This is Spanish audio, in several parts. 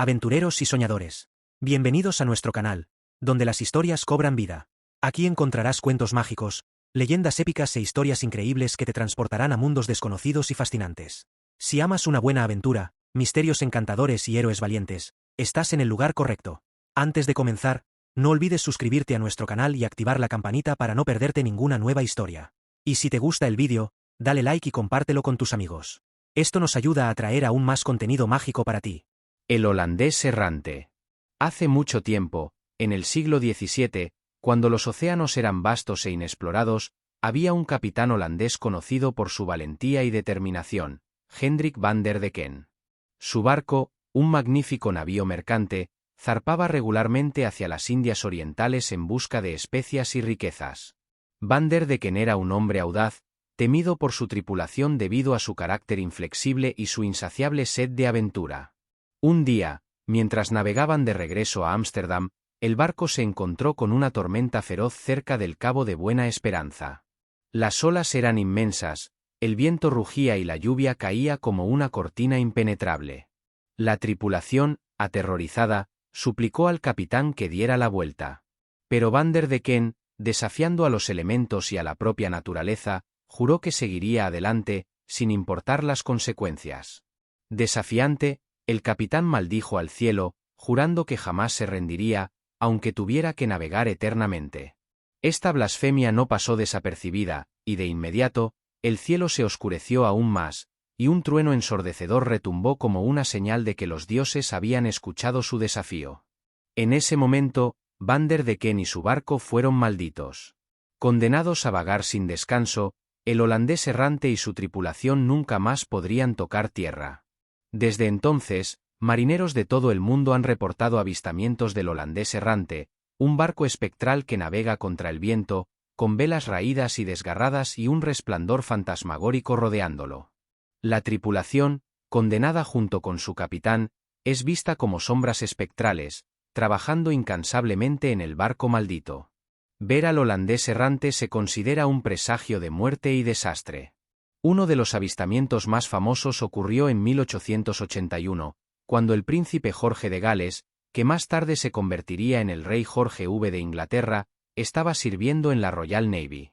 Aventureros y soñadores. Bienvenidos a nuestro canal, donde las historias cobran vida. Aquí encontrarás cuentos mágicos, leyendas épicas e historias increíbles que te transportarán a mundos desconocidos y fascinantes. Si amas una buena aventura, misterios encantadores y héroes valientes, estás en el lugar correcto. Antes de comenzar, no olvides suscribirte a nuestro canal y activar la campanita para no perderte ninguna nueva historia. Y si te gusta el vídeo, dale like y compártelo con tus amigos. Esto nos ayuda a traer aún más contenido mágico para ti. El holandés errante. Hace mucho tiempo, en el siglo XVII, cuando los océanos eran vastos e inexplorados, había un capitán holandés conocido por su valentía y determinación, Hendrik van der Decken. Su barco, un magnífico navío mercante, zarpaba regularmente hacia las Indias Orientales en busca de especias y riquezas. Van der Decken era un hombre audaz, temido por su tripulación debido a su carácter inflexible y su insaciable sed de aventura. Un día, mientras navegaban de regreso a Ámsterdam, el barco se encontró con una tormenta feroz cerca del Cabo de Buena Esperanza. Las olas eran inmensas, el viento rugía y la lluvia caía como una cortina impenetrable. La tripulación, aterrorizada, suplicó al capitán que diera la vuelta. Pero Van der Decken, desafiando a los elementos y a la propia naturaleza, juró que seguiría adelante, sin importar las consecuencias. Desafiante, el capitán maldijo al cielo, jurando que jamás se rendiría, aunque tuviera que navegar eternamente. Esta blasfemia no pasó desapercibida, y de inmediato, el cielo se oscureció aún más, y un trueno ensordecedor retumbó como una señal de que los dioses habían escuchado su desafío. En ese momento, Van der Decken y su barco fueron malditos. Condenados a vagar sin descanso, el holandés errante y su tripulación nunca más podrían tocar tierra. Desde entonces, marineros de todo el mundo han reportado avistamientos del holandés errante, un barco espectral que navega contra el viento, con velas raídas y desgarradas y un resplandor fantasmagórico rodeándolo. La tripulación, condenada junto con su capitán, es vista como sombras espectrales, trabajando incansablemente en el barco maldito. Ver al holandés errante se considera un presagio de muerte y desastre. Uno de los avistamientos más famosos ocurrió en 1881, cuando el príncipe Jorge de Gales, que más tarde se convertiría en el rey Jorge V de Inglaterra, estaba sirviendo en la Royal Navy.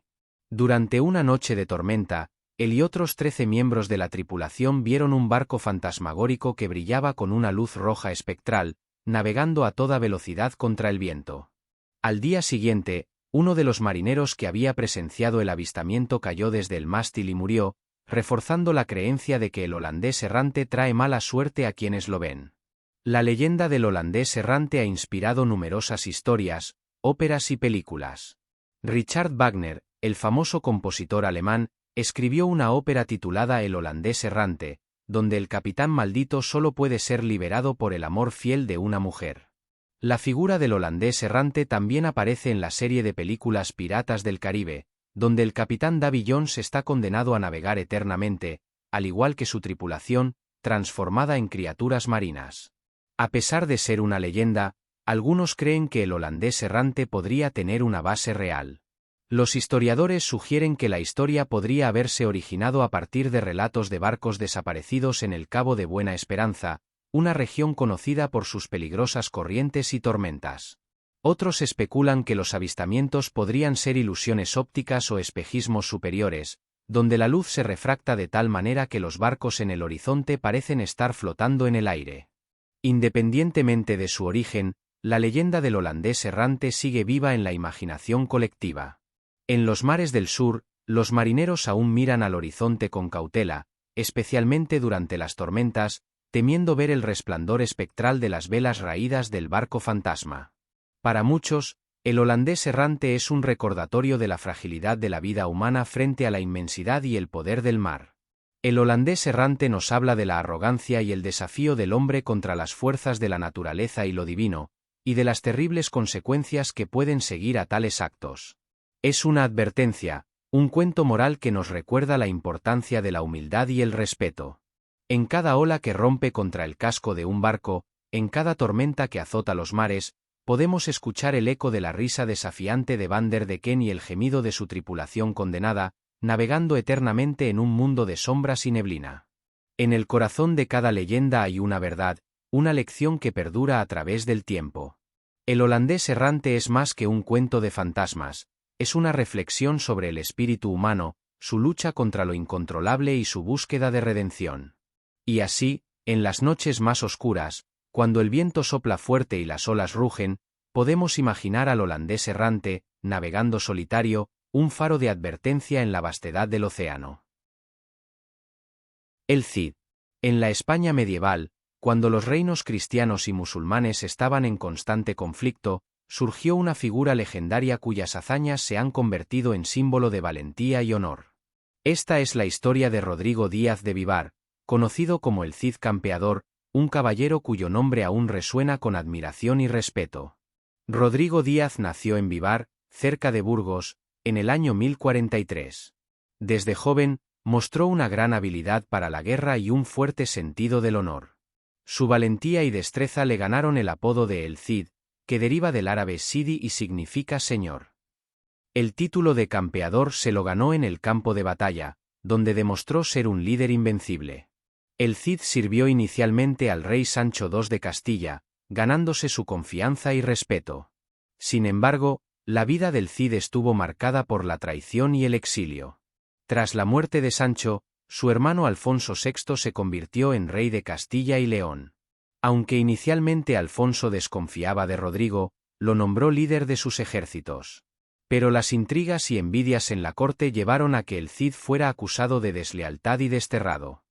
Durante una noche de tormenta, él y otros 13 miembros de la tripulación vieron un barco fantasmagórico que brillaba con una luz roja espectral, navegando a toda velocidad contra el viento. Al día siguiente, uno de los marineros que había presenciado el avistamiento cayó desde el mástil y murió, reforzando la creencia de que el holandés errante trae mala suerte a quienes lo ven. La leyenda del holandés errante ha inspirado numerosas historias, óperas y películas. Richard Wagner, el famoso compositor alemán, escribió una ópera titulada El holandés errante, donde el capitán maldito solo puede ser liberado por el amor fiel de una mujer. La figura del holandés errante también aparece en la serie de películas Piratas del Caribe, donde el capitán Davy Jones está condenado a navegar eternamente, al igual que su tripulación, transformada en criaturas marinas. A pesar de ser una leyenda, algunos creen que el holandés errante podría tener una base real. Los historiadores sugieren que la historia podría haberse originado a partir de relatos de barcos desaparecidos en el Cabo de Buena Esperanza, una región conocida por sus peligrosas corrientes y tormentas. Otros especulan que los avistamientos podrían ser ilusiones ópticas o espejismos superiores, donde la luz se refracta de tal manera que los barcos en el horizonte parecen estar flotando en el aire. Independientemente de su origen, la leyenda del holandés errante sigue viva en la imaginación colectiva. En los mares del sur, los marineros aún miran al horizonte con cautela, especialmente durante las tormentas, temiendo ver el resplandor espectral de las velas raídas del barco fantasma. Para muchos, el holandés errante es un recordatorio de la fragilidad de la vida humana frente a la inmensidad y el poder del mar. El holandés errante nos habla de la arrogancia y el desafío del hombre contra las fuerzas de la naturaleza y lo divino, y de las terribles consecuencias que pueden seguir a tales actos. Es una advertencia, un cuento moral que nos recuerda la importancia de la humildad y el respeto. En cada ola que rompe contra el casco de un barco, en cada tormenta que azota los mares, podemos escuchar el eco de la risa desafiante de Van der Decken y el gemido de su tripulación condenada, navegando eternamente en un mundo de sombras y neblina. En el corazón de cada leyenda hay una verdad, una lección que perdura a través del tiempo. El holandés errante es más que un cuento de fantasmas, es una reflexión sobre el espíritu humano, su lucha contra lo incontrolable y su búsqueda de redención. Y así, en las noches más oscuras, cuando el viento sopla fuerte y las olas rugen, podemos imaginar al holandés errante, navegando solitario, un faro de advertencia en la vastedad del océano. El Cid. En la España medieval, cuando los reinos cristianos y musulmanes estaban en constante conflicto, surgió una figura legendaria cuyas hazañas se han convertido en símbolo de valentía y honor. Esta es la historia de Rodrigo Díaz de Vivar, conocido como el Cid Campeador, un caballero cuyo nombre aún resuena con admiración y respeto. Rodrigo Díaz nació en Vivar, cerca de Burgos, en el año 1043. Desde joven, mostró una gran habilidad para la guerra y un fuerte sentido del honor. Su valentía y destreza le ganaron el apodo de El Cid, que deriva del árabe Sidi y significa señor. El título de campeador se lo ganó en el campo de batalla, donde demostró ser un líder invencible. El Cid sirvió inicialmente al rey Sancho II de Castilla, ganándose su confianza y respeto. Sin embargo, la vida del Cid estuvo marcada por la traición y el exilio. Tras la muerte de Sancho, su hermano Alfonso VI se convirtió en rey de Castilla y León. Aunque inicialmente Alfonso desconfiaba de Rodrigo, lo nombró líder de sus ejércitos. Pero las intrigas y envidias en la corte llevaron a que el Cid fuera acusado de deslealtad y desterrado.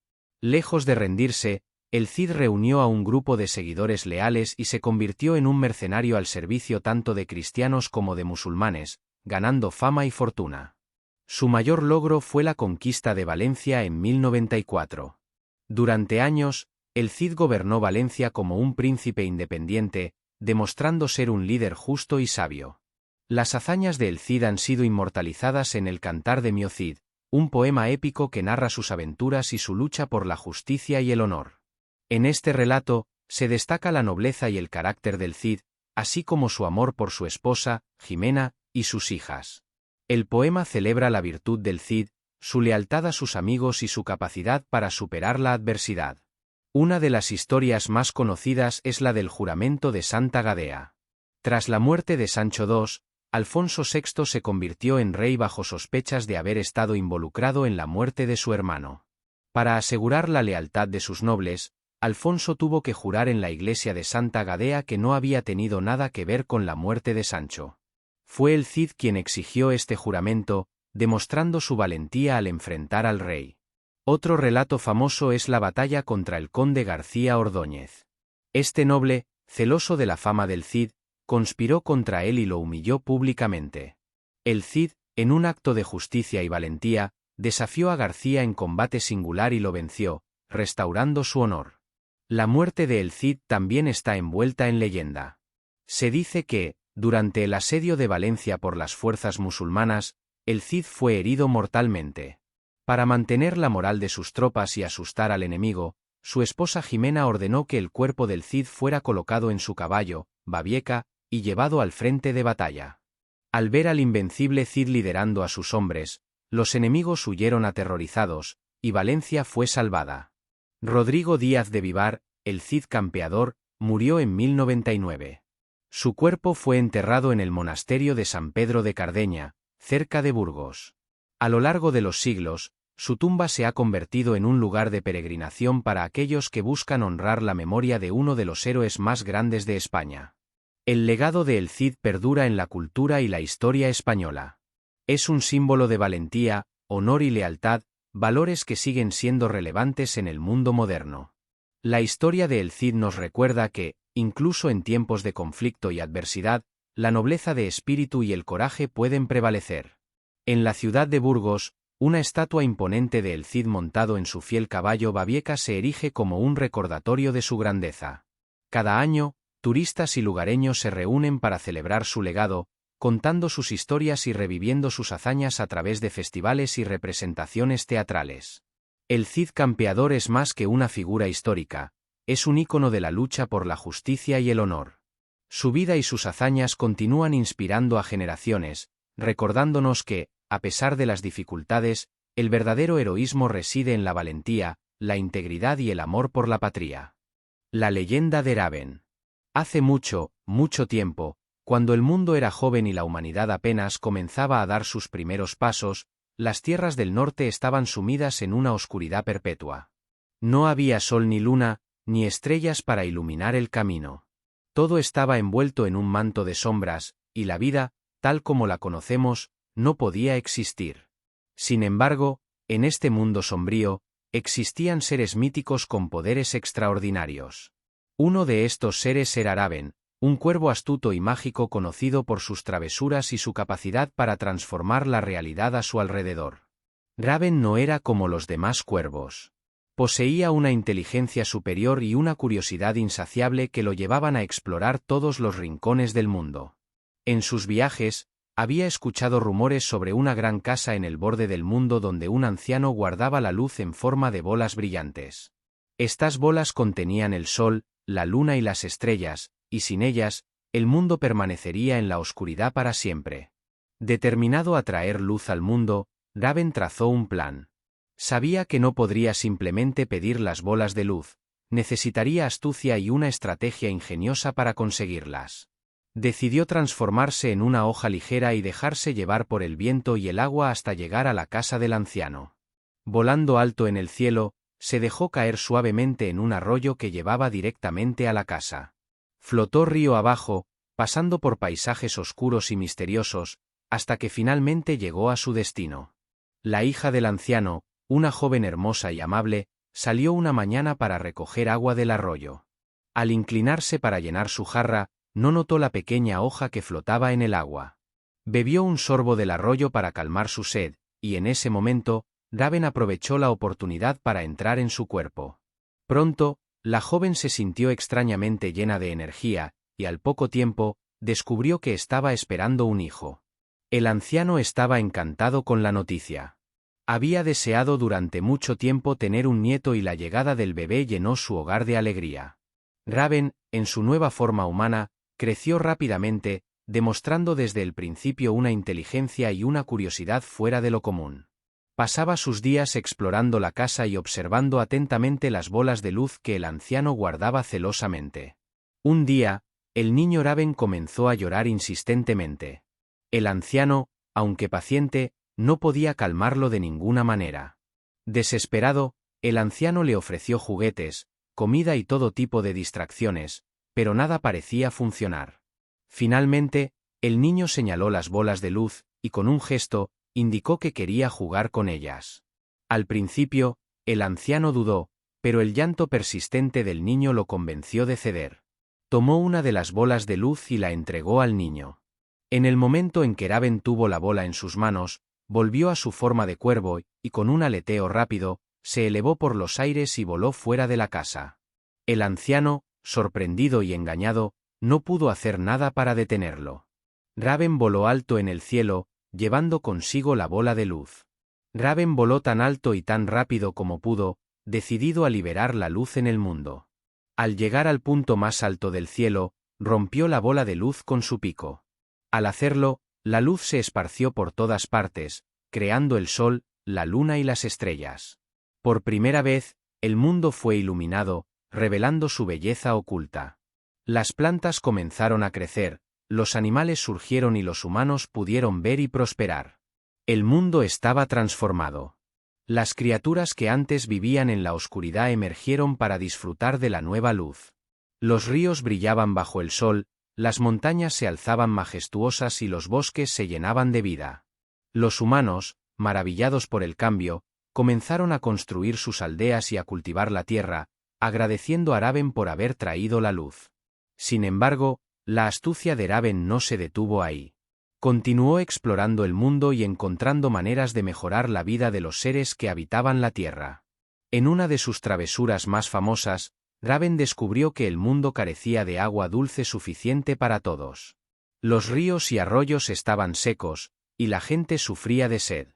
Lejos de rendirse, el Cid reunió a un grupo de seguidores leales y se convirtió en un mercenario al servicio tanto de cristianos como de musulmanes, ganando fama y fortuna. Su mayor logro fue la conquista de Valencia en 1094. Durante años, el Cid gobernó Valencia como un príncipe independiente, demostrando ser un líder justo y sabio. Las hazañas de El Cid han sido inmortalizadas en el Cantar de Mio Cid, un poema épico que narra sus aventuras y su lucha por la justicia y el honor. En este relato, se destaca la nobleza y el carácter del Cid, así como su amor por su esposa, Jimena, y sus hijas. El poema celebra la virtud del Cid, su lealtad a sus amigos y su capacidad para superar la adversidad. Una de las historias más conocidas es la del juramento de Santa Gadea. Tras la muerte de Sancho II, Alfonso VI se convirtió en rey bajo sospechas de haber estado involucrado en la muerte de su hermano. Para asegurar la lealtad de sus nobles, Alfonso tuvo que jurar en la iglesia de Santa Gadea que no había tenido nada que ver con la muerte de Sancho. Fue el Cid quien exigió este juramento, demostrando su valentía al enfrentar al rey. Otro relato famoso es la batalla contra el conde García Ordóñez. Este noble, celoso de la fama del Cid, conspiró contra él y lo humilló públicamente. El Cid, en un acto de justicia y valentía, desafió a García en combate singular y lo venció, restaurando su honor. La muerte de El Cid también está envuelta en leyenda. Se dice que, durante el asedio de Valencia por las fuerzas musulmanas, el Cid fue herido mortalmente. Para mantener la moral de sus tropas y asustar al enemigo, su esposa Jimena ordenó que el cuerpo del Cid fuera colocado en su caballo, Babieca, y llevado al frente de batalla. Al ver al invencible Cid liderando a sus hombres, los enemigos huyeron aterrorizados, y Valencia fue salvada. Rodrigo Díaz de Vivar, el Cid Campeador, murió en 1099. Su cuerpo fue enterrado en el monasterio de San Pedro de Cardeña, cerca de Burgos. A lo largo de los siglos, su tumba se ha convertido en un lugar de peregrinación para aquellos que buscan honrar la memoria de uno de los héroes más grandes de España. El legado de El Cid perdura en la cultura y la historia española. Es un símbolo de valentía, honor y lealtad, valores que siguen siendo relevantes en el mundo moderno. La historia de El Cid nos recuerda que, incluso en tiempos de conflicto y adversidad, la nobleza de espíritu y el coraje pueden prevalecer. En la ciudad de Burgos, una estatua imponente de El Cid montado en su fiel caballo Babieca se erige como un recordatorio de su grandeza. Cada año, turistas y lugareños se reúnen para celebrar su legado, contando sus historias y reviviendo sus hazañas a través de festivales y representaciones teatrales. El Cid Campeador es más que una figura histórica, es un ícono de la lucha por la justicia y el honor. Su vida y sus hazañas continúan inspirando a generaciones, recordándonos que, a pesar de las dificultades, el verdadero heroísmo reside en la valentía, la integridad y el amor por la patria. La leyenda de Raven. Hace mucho, mucho tiempo, cuando el mundo era joven y la humanidad apenas comenzaba a dar sus primeros pasos, las tierras del norte estaban sumidas en una oscuridad perpetua. No había sol ni luna, ni estrellas para iluminar el camino. Todo estaba envuelto en un manto de sombras, y la vida, tal como la conocemos, no podía existir. Sin embargo, en este mundo sombrío, existían seres míticos con poderes extraordinarios. Uno de estos seres era Raven, un cuervo astuto y mágico conocido por sus travesuras y su capacidad para transformar la realidad a su alrededor. Raven no era como los demás cuervos. Poseía una inteligencia superior y una curiosidad insaciable que lo llevaban a explorar todos los rincones del mundo. En sus viajes, había escuchado rumores sobre una gran casa en el borde del mundo donde un anciano guardaba la luz en forma de bolas brillantes. Estas bolas contenían el sol, la luna y las estrellas, y sin ellas, el mundo permanecería en la oscuridad para siempre. Determinado a traer luz al mundo, Raven trazó un plan. Sabía que no podría simplemente pedir las bolas de luz, necesitaría astucia y una estrategia ingeniosa para conseguirlas. Decidió transformarse en una hoja ligera y dejarse llevar por el viento y el agua hasta llegar a la casa del anciano. Volando alto en el cielo, se dejó caer suavemente en un arroyo que llevaba directamente a la casa. Flotó río abajo, pasando por paisajes oscuros y misteriosos, hasta que finalmente llegó a su destino. La hija del anciano, una joven hermosa y amable, salió una mañana para recoger agua del arroyo. Al inclinarse para llenar su jarra, no notó la pequeña hoja que flotaba en el agua. Bebió un sorbo del arroyo para calmar su sed, y en ese momento, Raven aprovechó la oportunidad para entrar en su cuerpo. Pronto, la joven se sintió extrañamente llena de energía, y al poco tiempo, descubrió que estaba esperando un hijo. El anciano estaba encantado con la noticia. Había deseado durante mucho tiempo tener un nieto y la llegada del bebé llenó su hogar de alegría. Raven, en su nueva forma humana, creció rápidamente, demostrando desde el principio una inteligencia y una curiosidad fuera de lo común. Pasaba sus días explorando la casa y observando atentamente las bolas de luz que el anciano guardaba celosamente. Un día, el niño Raven comenzó a llorar insistentemente. El anciano, aunque paciente, no podía calmarlo de ninguna manera. Desesperado, el anciano le ofreció juguetes, comida y todo tipo de distracciones, pero nada parecía funcionar. Finalmente, el niño señaló las bolas de luz, y con un gesto, indicó que quería jugar con ellas. Al principio, el anciano dudó, pero el llanto persistente del niño lo convenció de ceder. Tomó una de las bolas de luz y la entregó al niño. En el momento en que Raven tuvo la bola en sus manos, volvió a su forma de cuervo y con un aleteo rápido, se elevó por los aires y voló fuera de la casa. El anciano, sorprendido y engañado, no pudo hacer nada para detenerlo. Raven voló alto en el cielo, llevando consigo la bola de luz. Raven voló tan alto y tan rápido como pudo, decidido a liberar la luz en el mundo. Al llegar al punto más alto del cielo, rompió la bola de luz con su pico. Al hacerlo, la luz se esparció por todas partes, creando el sol, la luna y las estrellas. Por primera vez, el mundo fue iluminado, revelando su belleza oculta. Las plantas comenzaron a crecer, los animales surgieron y los humanos pudieron ver y prosperar. El mundo estaba transformado. Las criaturas que antes vivían en la oscuridad emergieron para disfrutar de la nueva luz. Los ríos brillaban bajo el sol, las montañas se alzaban majestuosas y los bosques se llenaban de vida. Los humanos, maravillados por el cambio, comenzaron a construir sus aldeas y a cultivar la tierra, agradeciendo a Raven por haber traído la luz. Sin embargo, la astucia de Raven no se detuvo ahí. Continuó explorando el mundo y encontrando maneras de mejorar la vida de los seres que habitaban la tierra. En una de sus travesuras más famosas, Raven descubrió que el mundo carecía de agua dulce suficiente para todos. Los ríos y arroyos estaban secos, y la gente sufría de sed.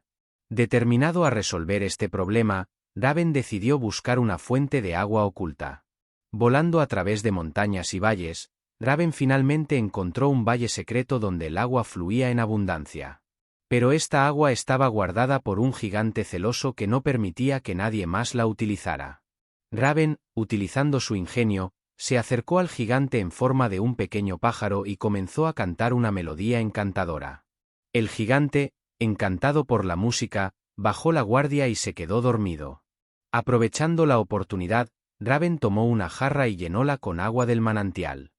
Determinado a resolver este problema, Raven decidió buscar una fuente de agua oculta. Volando a través de montañas y valles, Raven finalmente encontró un valle secreto donde el agua fluía en abundancia. Pero esta agua estaba guardada por un gigante celoso que no permitía que nadie más la utilizara. Raven, utilizando su ingenio, Se acercó al gigante en forma de un pequeño pájaro y comenzó a cantar una melodía encantadora. El gigante, encantado por la música, bajó la guardia y se quedó dormido. Aprovechando la oportunidad, Raven tomó una jarra y llenóla con agua del manantial.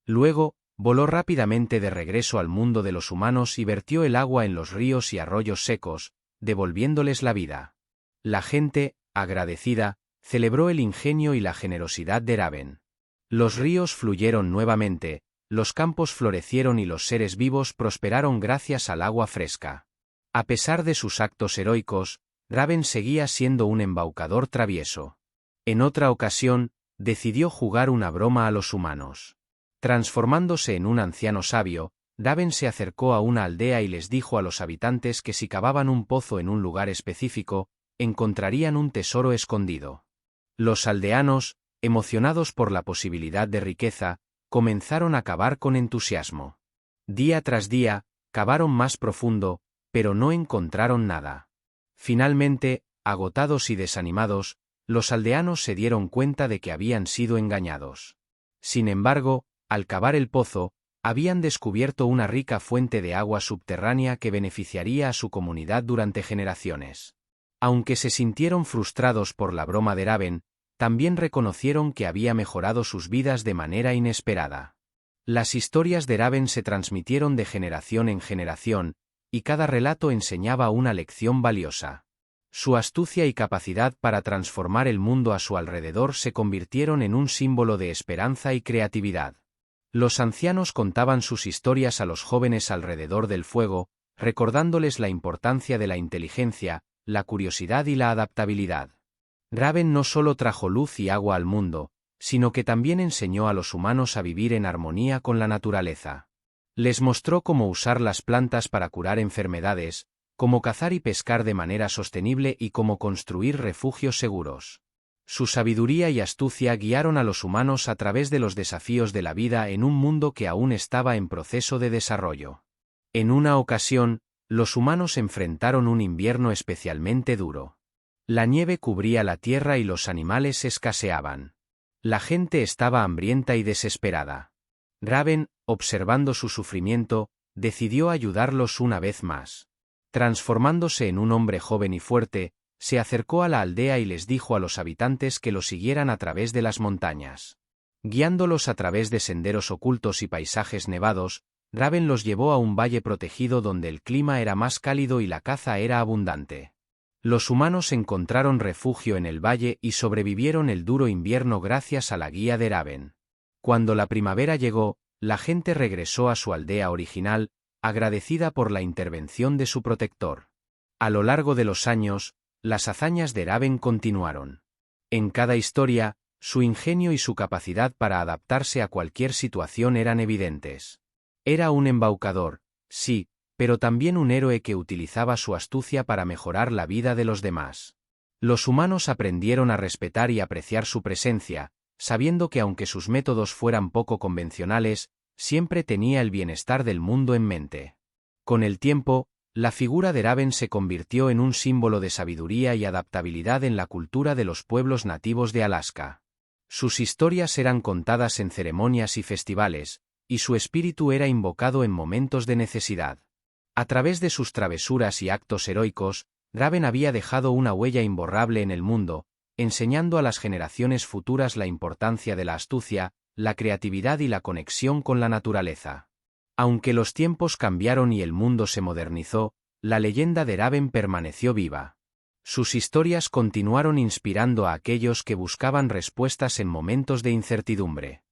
Luego, voló rápidamente de regreso al mundo de los humanos y vertió el agua en los ríos y arroyos secos, devolviéndoles la vida. La gente, agradecida, celebró el ingenio y la generosidad de Raven. Los ríos fluyeron nuevamente, los campos florecieron y los seres vivos prosperaron gracias al agua fresca. A pesar de sus actos heroicos, Raven seguía siendo un embaucador travieso. En otra ocasión, decidió jugar una broma a los humanos. Transformándose en un anciano sabio, Raven se acercó a una aldea y les dijo a los habitantes que si cavaban un pozo en un lugar específico, encontrarían un tesoro escondido. Los aldeanos, emocionados por la posibilidad de riqueza, comenzaron a cavar con entusiasmo. Día tras día, cavaron más profundo, pero no encontraron nada. Finalmente, agotados y desanimados, los aldeanos se dieron cuenta de que habían sido engañados. Sin embargo, al cavar el pozo, habían descubierto una rica fuente de agua subterránea que beneficiaría a su comunidad durante generaciones. Aunque se sintieron frustrados por la broma de Raven, también reconocieron que había mejorado sus vidas de manera inesperada. Las historias de Raven se transmitieron de generación en generación, y cada relato enseñaba una lección valiosa. Su astucia y capacidad para transformar el mundo a su alrededor se convirtieron en un símbolo de esperanza y creatividad. Los ancianos contaban sus historias a los jóvenes alrededor del fuego, recordándoles la importancia de la inteligencia, la curiosidad y la adaptabilidad. Raven no solo trajo luz y agua al mundo, sino que también enseñó a los humanos a vivir en armonía con la naturaleza. Les mostró cómo usar las plantas para curar enfermedades, cómo cazar y pescar de manera sostenible y cómo construir refugios seguros. Su sabiduría y astucia guiaron a los humanos a través de los desafíos de la vida en un mundo que aún estaba en proceso de desarrollo. En una ocasión, los humanos enfrentaron un invierno especialmente duro. La nieve cubría la tierra y los animales escaseaban. La gente estaba hambrienta y desesperada. Raven, observando su sufrimiento, decidió ayudarlos una vez más. Transformándose en un hombre joven y fuerte, se acercó a la aldea y les dijo a los habitantes que lo siguieran a través de las montañas. Guiándolos a través de senderos ocultos y paisajes nevados, Raven los llevó a un valle protegido donde el clima era más cálido y la caza era abundante. Los humanos encontraron refugio en el valle y sobrevivieron el duro invierno gracias a la guía de Raven. Cuando la primavera llegó, la gente regresó a su aldea original, agradecida por la intervención de su protector. A lo largo de los años, las hazañas de Raven continuaron. En cada historia, su ingenio y su capacidad para adaptarse a cualquier situación eran evidentes. Era un embaucador, sí, pero también un héroe que utilizaba su astucia para mejorar la vida de los demás. Los humanos aprendieron a respetar y apreciar su presencia, sabiendo que aunque sus métodos fueran poco convencionales, siempre tenía el bienestar del mundo en mente. Con el tiempo, la figura de Raven se convirtió en un símbolo de sabiduría y adaptabilidad en la cultura de los pueblos nativos de Alaska. Sus historias eran contadas en ceremonias y festivales, y su espíritu era invocado en momentos de necesidad. A través de sus travesuras y actos heroicos, Raven había dejado una huella imborrable en el mundo, enseñando a las generaciones futuras la importancia de la astucia, la creatividad y la conexión con la naturaleza. Aunque los tiempos cambiaron y el mundo se modernizó, la leyenda de Raven permaneció viva. Sus historias continuaron inspirando a aquellos que buscaban respuestas en momentos de incertidumbre.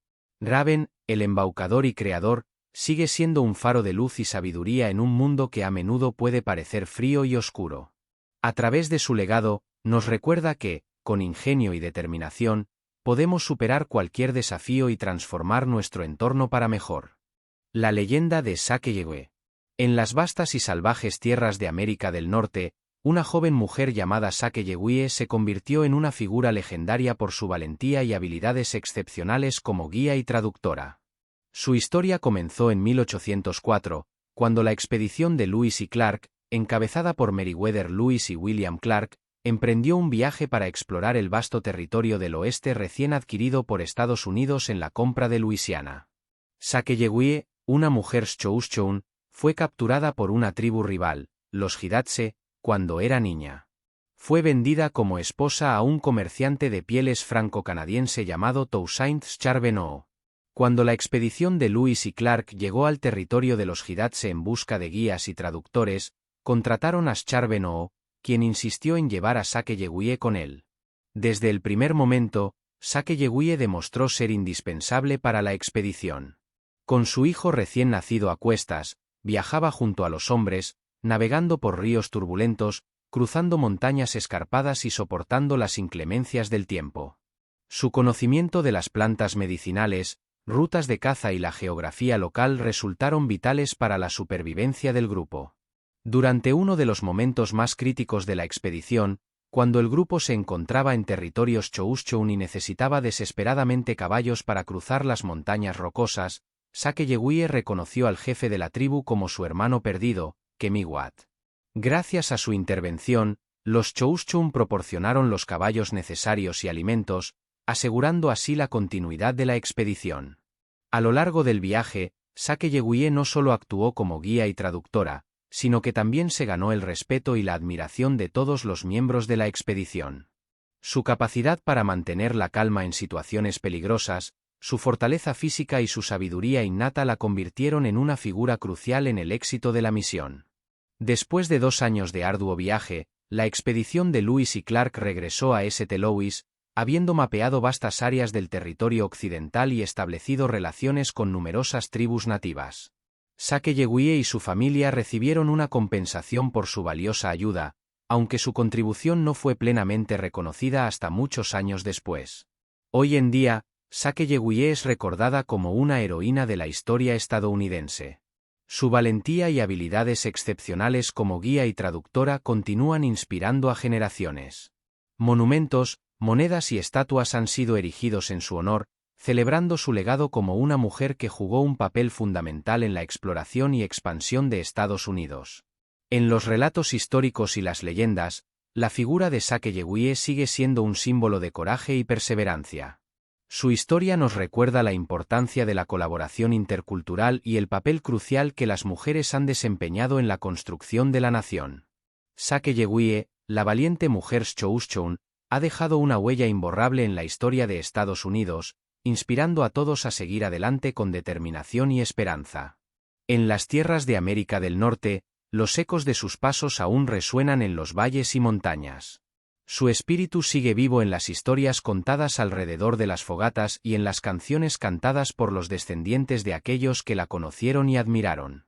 Raven, el embaucador y creador, sigue siendo un faro de luz y sabiduría en un mundo que a menudo puede parecer frío y oscuro. A través de su legado, nos recuerda que, con ingenio y determinación, podemos superar cualquier desafío y transformar nuestro entorno para mejor. La leyenda de Sake. En las vastas y salvajes tierras de América del Norte, una joven mujer llamada Sake se convirtió en una figura legendaria por su valentía y habilidades excepcionales como guía y traductora. Su historia comenzó en 1804, cuando la expedición de Lewis y Clark, encabezada por Meriwether Lewis y William Clark, emprendió un viaje para explorar el vasto territorio del oeste recién adquirido por Estados Unidos en la compra de Luisiana. Sacagawea, una mujer Choctaw, fue capturada por una tribu rival, los Hidatse, cuando era niña. Fue vendida como esposa a un comerciante de pieles franco-canadiense llamado Toussaint Charbonneau. Cuando la expedición de Lewis y Clark llegó al territorio de los Hidatse en busca de guías y traductores, contrataron a Charbonneau, quien insistió en llevar a Sacagawea con él. Desde el primer momento, Sacagawea demostró ser indispensable para la expedición. Con su hijo recién nacido a cuestas, viajaba junto a los hombres, navegando por ríos turbulentos, cruzando montañas escarpadas y soportando las inclemencias del tiempo. Su conocimiento de las plantas medicinales, rutas de caza y la geografía local resultaron vitales para la supervivencia del grupo. Durante uno de los momentos más críticos de la expedición, cuando el grupo se encontraba en territorios Choctaw y necesitaba desesperadamente caballos para cruzar las montañas rocosas, Sacagawea reconoció al jefe de la tribu como su hermano perdido, Kemiwat. Gracias a su intervención, los Choctaw proporcionaron los caballos necesarios y alimentos, asegurando así la continuidad de la expedición. A lo largo del viaje, Sacagawea no solo actuó como guía y traductora, sino que también se ganó el respeto y la admiración de todos los miembros de la expedición. Su capacidad para mantener la calma en situaciones peligrosas, su fortaleza física y su sabiduría innata la convirtieron en una figura crucial en el éxito de la misión. Después de 2 años de arduo viaje, la expedición de Lewis y Clark regresó a St. Louis, habiendo mapeado vastas áreas del territorio occidental y establecido relaciones con numerosas tribus nativas. Sacagawea y su familia recibieron una compensación por su valiosa ayuda, aunque su contribución no fue plenamente reconocida hasta muchos años después. Hoy en día, Sacagawea es recordada como una heroína de la historia estadounidense. Su valentía y habilidades excepcionales como guía y traductora continúan inspirando a generaciones. Monumentos, monedas y estatuas han sido erigidos en su honor, celebrando su legado como una mujer que jugó un papel fundamental en la exploración y expansión de Estados Unidos. En los relatos históricos y las leyendas, la figura de Sacagawea sigue siendo un símbolo de coraje y perseverancia. Su historia nos recuerda la importancia de la colaboración intercultural y el papel crucial que las mujeres han desempeñado en la construcción de la nación. Sacagawea, la valiente mujer Choctaw, ha dejado una huella imborrable en la historia de Estados Unidos, inspirando a todos a seguir adelante con determinación y esperanza. En las tierras de América del Norte, los ecos de sus pasos aún resuenan en los valles y montañas. Su espíritu sigue vivo en las historias contadas alrededor de las fogatas y en las canciones cantadas por los descendientes de aquellos que la conocieron y admiraron.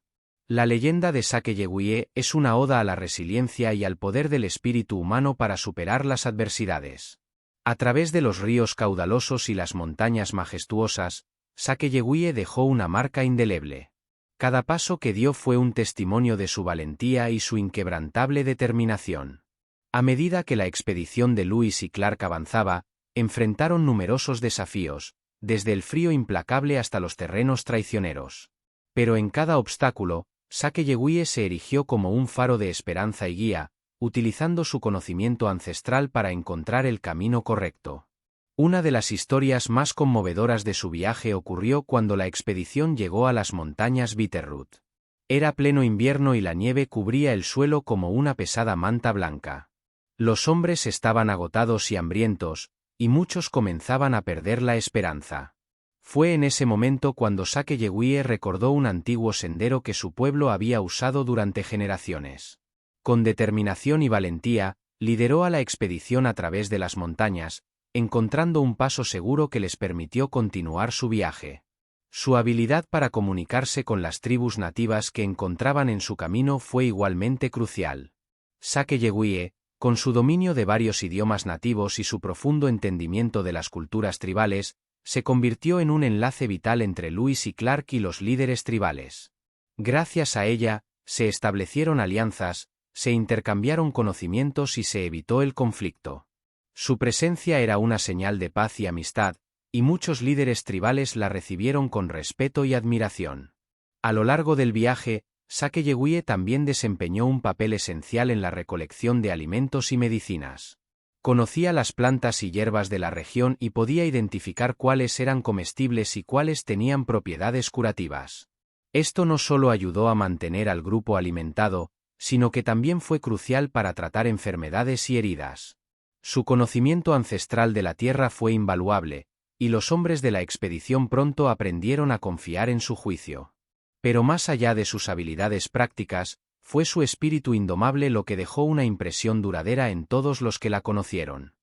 La leyenda de Sacagawea es una oda a la resiliencia y al poder del espíritu humano para superar las adversidades. A través de los ríos caudalosos y las montañas majestuosas, Sacagawea dejó una marca indeleble. Cada paso que dio fue un testimonio de su valentía y su inquebrantable determinación. A medida que la expedición de Lewis y Clark avanzaba, enfrentaron numerosos desafíos, desde el frío implacable hasta los terrenos traicioneros. Pero en cada obstáculo, Sacagawea se erigió como un faro de esperanza y guía, utilizando su conocimiento ancestral para encontrar el camino correcto. Una de las historias más conmovedoras de su viaje ocurrió cuando la expedición llegó a las montañas Bitterroot. Era pleno invierno y la nieve cubría el suelo como una pesada manta blanca. Los hombres estaban agotados y hambrientos, y muchos comenzaban a perder la esperanza. Fue en ese momento cuando Sacagawea recordó un antiguo sendero que su pueblo había usado durante generaciones. Con determinación y valentía, lideró a la expedición a través de las montañas, encontrando un paso seguro que les permitió continuar su viaje. Su habilidad para comunicarse con las tribus nativas que encontraban en su camino fue igualmente crucial. Sacagawea, con su dominio de varios idiomas nativos y su profundo entendimiento de las culturas tribales, se convirtió en un enlace vital entre Lewis y Clark y los líderes tribales. Gracias a ella, se establecieron alianzas, se intercambiaron conocimientos y se evitó el conflicto. Su presencia era una señal de paz y amistad, y muchos líderes tribales la recibieron con respeto y admiración. A lo largo del viaje, Sacagawea también desempeñó un papel esencial en la recolección de alimentos y medicinas. Conocía las plantas y hierbas de la región y podía identificar cuáles eran comestibles y cuáles tenían propiedades curativas. Esto no solo ayudó a mantener al grupo alimentado, sino que también fue crucial para tratar enfermedades y heridas. Su conocimiento ancestral de la tierra fue invaluable, y los hombres de la expedición pronto aprendieron a confiar en su juicio. Pero más allá de sus habilidades prácticas, fue su espíritu indomable lo que dejó una impresión duradera en todos los que la conocieron.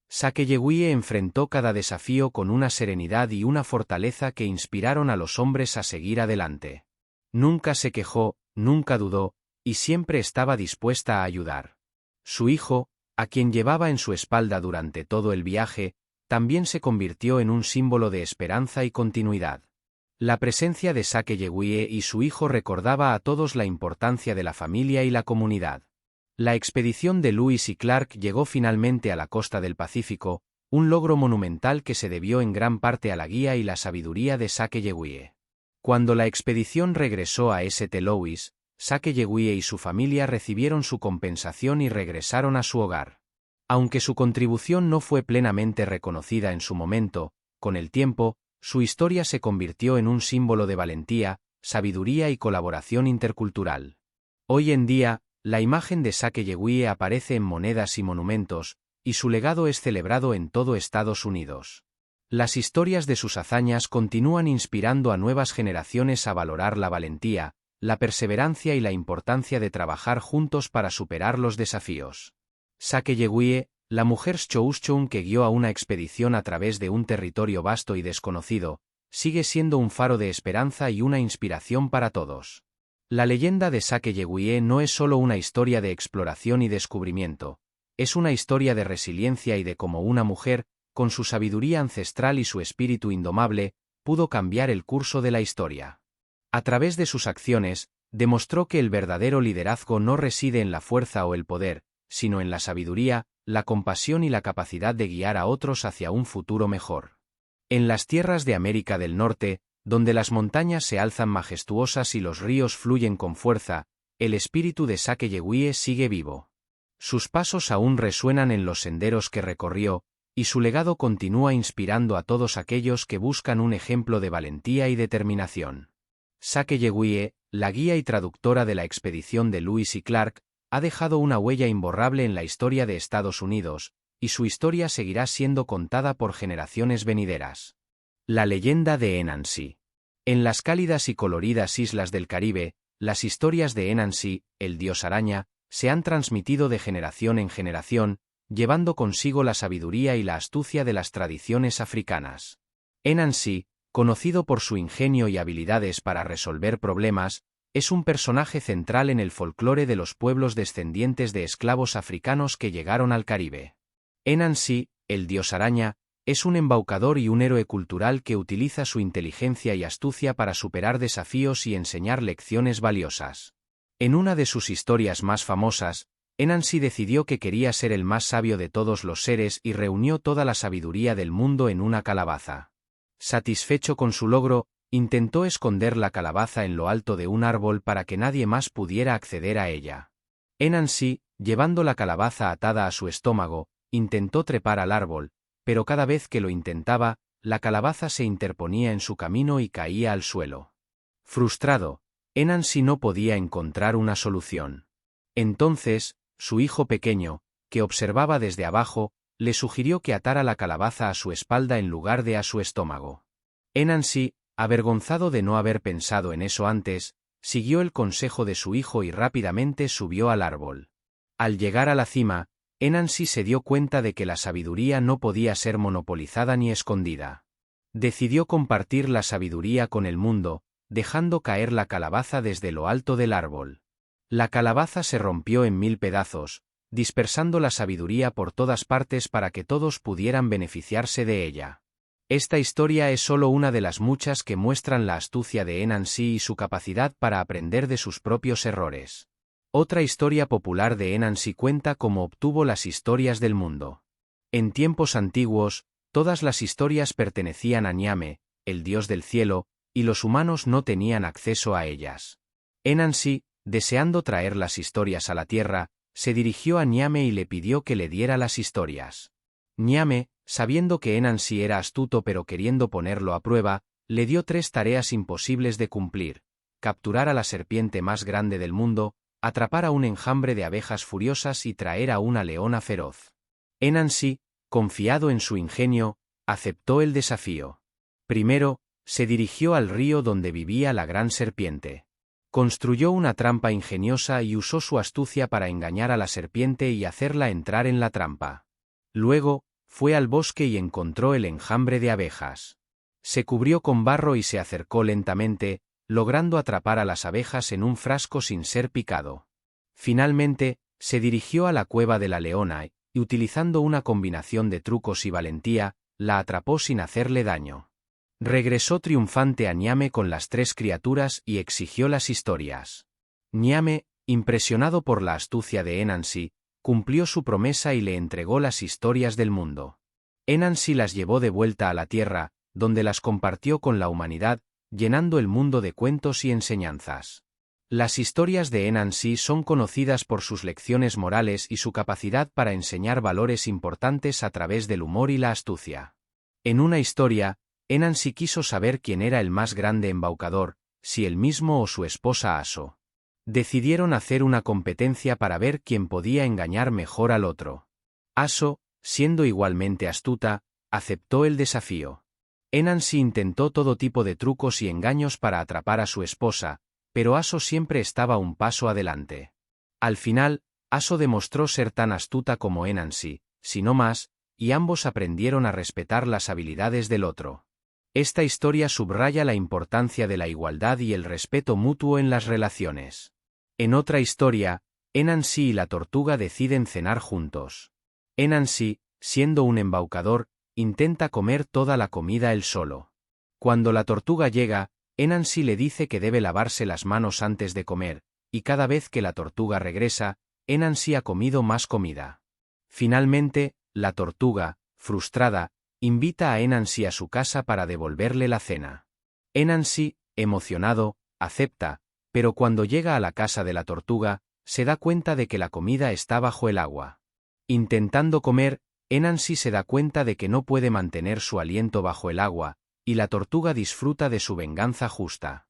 Sacagawea enfrentó cada desafío con una serenidad y una fortaleza que inspiraron a los hombres a seguir adelante. Nunca se quejó, nunca dudó, y siempre estaba dispuesta a ayudar. Su hijo, a quien llevaba en su espalda durante todo el viaje, también se convirtió en un símbolo de esperanza y continuidad. La presencia de Sacagawea y su hijo recordaba a todos la importancia de la familia y la comunidad. La expedición de Lewis y Clark llegó finalmente a la costa del Pacífico, un logro monumental que se debió en gran parte a la guía y la sabiduría de Sacagawea. Cuando la expedición regresó a St. Louis, Sacagawea y su familia recibieron su compensación y regresaron a su hogar. Aunque su contribución no fue plenamente reconocida en su momento, con el tiempo, su historia se convirtió en un símbolo de valentía, sabiduría y colaboración intercultural. Hoy en día, la imagen de Sacagawea aparece en monedas y monumentos, y su legado es celebrado en todo Estados Unidos. Las historias de sus hazañas continúan inspirando a nuevas generaciones a valorar la valentía, la perseverancia y la importancia de trabajar juntos para superar los desafíos. Sacagawea, la mujer Chouchoun que guió a una expedición a través de un territorio vasto y desconocido, sigue siendo un faro de esperanza y una inspiración para todos. La leyenda de Sacagawea no es solo una historia de exploración y descubrimiento, es una historia de resiliencia y de cómo una mujer, con su sabiduría ancestral y su espíritu indomable, pudo cambiar el curso de la historia. A través de sus acciones, demostró que el verdadero liderazgo no reside en la fuerza o el poder, sino en la sabiduría, la compasión y la capacidad de guiar a otros hacia un futuro mejor. En las tierras de América del Norte, donde las montañas se alzan majestuosas y los ríos fluyen con fuerza, el espíritu de Sacagawea sigue vivo. Sus pasos aún resuenan en los senderos que recorrió, y su legado continúa inspirando a todos aquellos que buscan un ejemplo de valentía y determinación. Sacagawea, la guía y traductora de la expedición de Lewis y Clark, ha dejado una huella imborrable en la historia de Estados Unidos, y su historia seguirá siendo contada por generaciones venideras. La leyenda de Enansi. En las cálidas y coloridas islas del Caribe, las historias de Enansi, el dios araña, se han transmitido de generación en generación, llevando consigo la sabiduría y la astucia de las tradiciones africanas. Enansi, conocido por su ingenio y habilidades para resolver problemas, es un personaje central en el folclore de los pueblos descendientes de esclavos africanos que llegaron al Caribe. Enansi, el dios araña, es un embaucador y un héroe cultural que utiliza su inteligencia y astucia para superar desafíos y enseñar lecciones valiosas. En una de sus historias más famosas, Enansi decidió que quería ser el más sabio de todos los seres y reunió toda la sabiduría del mundo en una calabaza. Satisfecho con su logro, intentó esconder la calabaza en lo alto de un árbol para que nadie más pudiera acceder a ella. Enansi, llevando la calabaza atada a su estómago, intentó trepar al árbol, pero cada vez que lo intentaba, la calabaza se interponía en su camino y caía al suelo. Frustrado, Enansi no podía encontrar una solución. Entonces, su hijo pequeño, que observaba desde abajo, le sugirió que atara la calabaza a su espalda en lugar de a su estómago. Enansi, avergonzado de no haber pensado en eso antes, siguió el consejo de su hijo y rápidamente subió al árbol. Al llegar a la cima, Enansi se dio cuenta de que la sabiduría no podía ser monopolizada ni escondida. Decidió compartir la sabiduría con el mundo, dejando caer la calabaza desde lo alto del árbol. La calabaza se rompió en 1000 pedazos, dispersando la sabiduría por todas partes para que todos pudieran beneficiarse de ella. Esta historia es solo una de las muchas que muestran la astucia de Enansi y su capacidad para aprender de sus propios errores. Otra historia popular de Enansi cuenta cómo obtuvo las historias del mundo. En tiempos antiguos, todas las historias pertenecían a Nyame, el dios del cielo, y los humanos no tenían acceso a ellas. Enansi, deseando traer las historias a la Tierra, se dirigió a Niame y le pidió que le diera las historias. Niame, sabiendo que Enansi era astuto pero queriendo ponerlo a prueba, le dio 3 tareas imposibles de cumplir: capturar a la serpiente más grande del mundo, atrapar a un enjambre de abejas furiosas y traer a una leona feroz. Enansi, confiado en su ingenio, aceptó el desafío. Primero, se dirigió al río donde vivía la gran serpiente. Construyó una trampa ingeniosa y usó su astucia para engañar a la serpiente y hacerla entrar en la trampa. Luego, fue al bosque y encontró el enjambre de abejas. Se cubrió con barro y se acercó lentamente, logrando atrapar a las abejas en un frasco sin ser picado. Finalmente, se dirigió a la cueva de la leona y, utilizando una combinación de trucos y valentía, la atrapó sin hacerle daño. Regresó triunfante a Niame con las 3 criaturas y exigió las historias. Niame, impresionado por la astucia de Enansi, cumplió su promesa y le entregó las historias del mundo. Enansi las llevó de vuelta a la Tierra, donde las compartió con la humanidad, llenando el mundo de cuentos y enseñanzas. Las historias de Enansi son conocidas por sus lecciones morales y su capacidad para enseñar valores importantes a través del humor y la astucia. En una historia, Enansi quiso saber quién era el más grande embaucador, si él mismo o su esposa Aso. Decidieron hacer una competencia para ver quién podía engañar mejor al otro. Aso, siendo igualmente astuta, aceptó el desafío. Enansi intentó todo tipo de trucos y engaños para atrapar a su esposa, pero Aso siempre estaba un paso adelante. Al final, Aso demostró ser tan astuta como Enansi, si no más, y ambos aprendieron a respetar las habilidades del otro. Esta historia subraya la importancia de la igualdad y el respeto mutuo en las relaciones. En otra historia, Enansi y la tortuga deciden cenar juntos. Enansi, siendo un embaucador, intenta comer toda la comida él solo. Cuando la tortuga llega, Enansi le dice que debe lavarse las manos antes de comer, y cada vez que la tortuga regresa, Enansi ha comido más comida. Finalmente, la tortuga, frustrada, invita a Enansi a su casa para devolverle la cena. Enansi, emocionado, acepta, pero cuando llega a la casa de la tortuga, se da cuenta de que la comida está bajo el agua. Intentando comer, Enansi se da cuenta de que no puede mantener su aliento bajo el agua, y la tortuga disfruta de su venganza justa.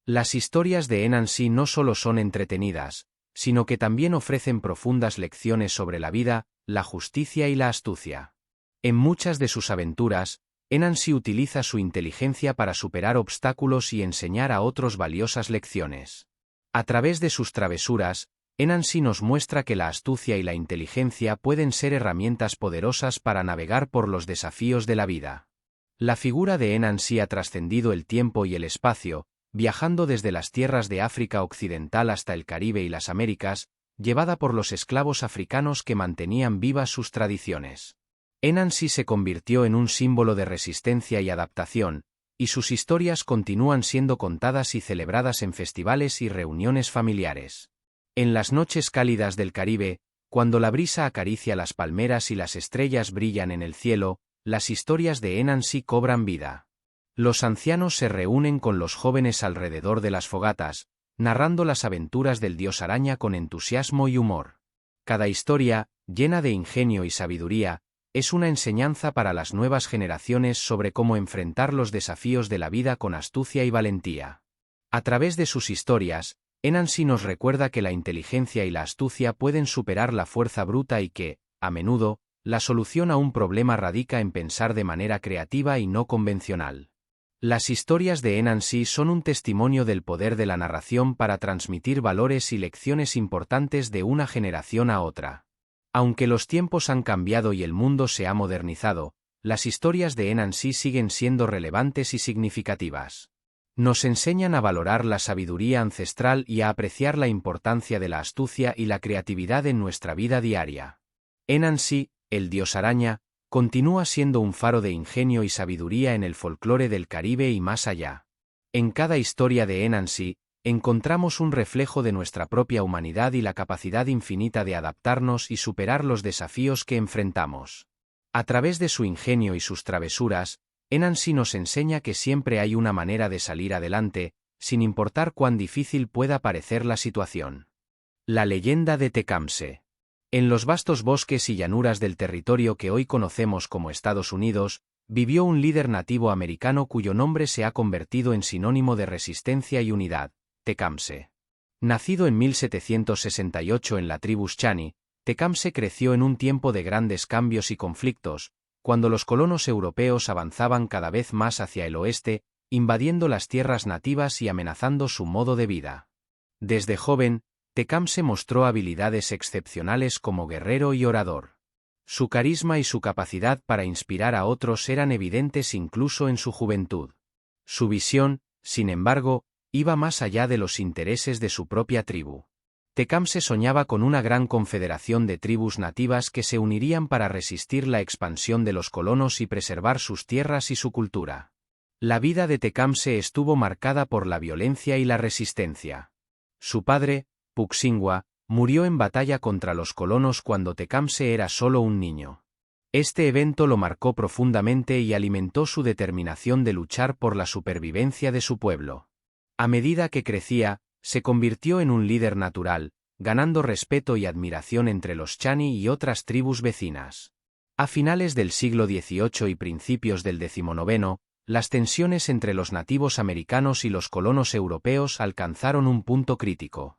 Las historias de Enansi no solo son entretenidas, sino que también ofrecen profundas lecciones sobre la vida, la justicia y la astucia. En muchas de sus aventuras, Enansi utiliza su inteligencia para superar obstáculos y enseñar a otros valiosas lecciones. A través de sus travesuras, Enansi nos muestra que la astucia y la inteligencia pueden ser herramientas poderosas para navegar por los desafíos de la vida. La figura de Enansi ha trascendido el tiempo y el espacio, viajando desde las tierras de África Occidental hasta el Caribe y las Américas, llevada por los esclavos africanos que mantenían vivas sus tradiciones. Enansi se convirtió en un símbolo de resistencia y adaptación, y sus historias continúan siendo contadas y celebradas en festivales y reuniones familiares. En las noches cálidas del Caribe, cuando la brisa acaricia las palmeras y las estrellas brillan en el cielo, las historias de Enansi cobran vida. Los ancianos se reúnen con los jóvenes alrededor de las fogatas, narrando las aventuras del dios araña con entusiasmo y humor. Cada historia, llena de ingenio y sabiduría, es una enseñanza para las nuevas generaciones sobre cómo enfrentar los desafíos de la vida con astucia y valentía. A través de sus historias, Enansi nos recuerda que la inteligencia y la astucia pueden superar la fuerza bruta y que, a menudo, la solución a un problema radica en pensar de manera creativa y no convencional. Las historias de Enansi son un testimonio del poder de la narración para transmitir valores y lecciones importantes de una generación a otra. Aunque los tiempos han cambiado y el mundo se ha modernizado, las historias de Enansi siguen siendo relevantes y significativas. Nos enseñan a valorar la sabiduría ancestral y a apreciar la importancia de la astucia y la creatividad en nuestra vida diaria. Enansi, el dios araña, continúa siendo un faro de ingenio y sabiduría en el folclore del Caribe y más allá. En cada historia de Enansi, encontramos un reflejo de nuestra propia humanidad y la capacidad infinita de adaptarnos y superar los desafíos que enfrentamos. A través de su ingenio y sus travesuras, Enansi nos enseña que siempre hay una manera de salir adelante, sin importar cuán difícil pueda parecer la situación. La leyenda de Tecumseh. En los vastos bosques y llanuras del territorio que hoy conocemos como Estados Unidos, vivió un líder nativo americano cuyo nombre se ha convertido en sinónimo de resistencia y unidad, Tecumseh. Nacido en 1768 en la tribu Chani, Tecumseh creció en un tiempo de grandes cambios y conflictos, cuando los colonos europeos avanzaban cada vez más hacia el oeste, invadiendo las tierras nativas y amenazando su modo de vida. Desde joven, Tecumseh mostró habilidades excepcionales como guerrero y orador. Su carisma y su capacidad para inspirar a otros eran evidentes incluso en su juventud. Su visión, sin embargo, iba más allá de los intereses de su propia tribu. Tecumseh soñaba con una gran confederación de tribus nativas que se unirían para resistir la expansión de los colonos y preservar sus tierras y su cultura. La vida de Tecumseh estuvo marcada por la violencia y la resistencia. Su padre, Puxingwa, murió en batalla contra los colonos cuando Tecumseh era solo un niño. Este evento lo marcó profundamente y alimentó su determinación de luchar por la supervivencia de su pueblo. A medida que crecía, se convirtió en un líder natural, ganando respeto y admiración entre los Chani y otras tribus vecinas. A finales del siglo XVIII y principios del XIX, las tensiones entre los nativos americanos y los colonos europeos alcanzaron un punto crítico.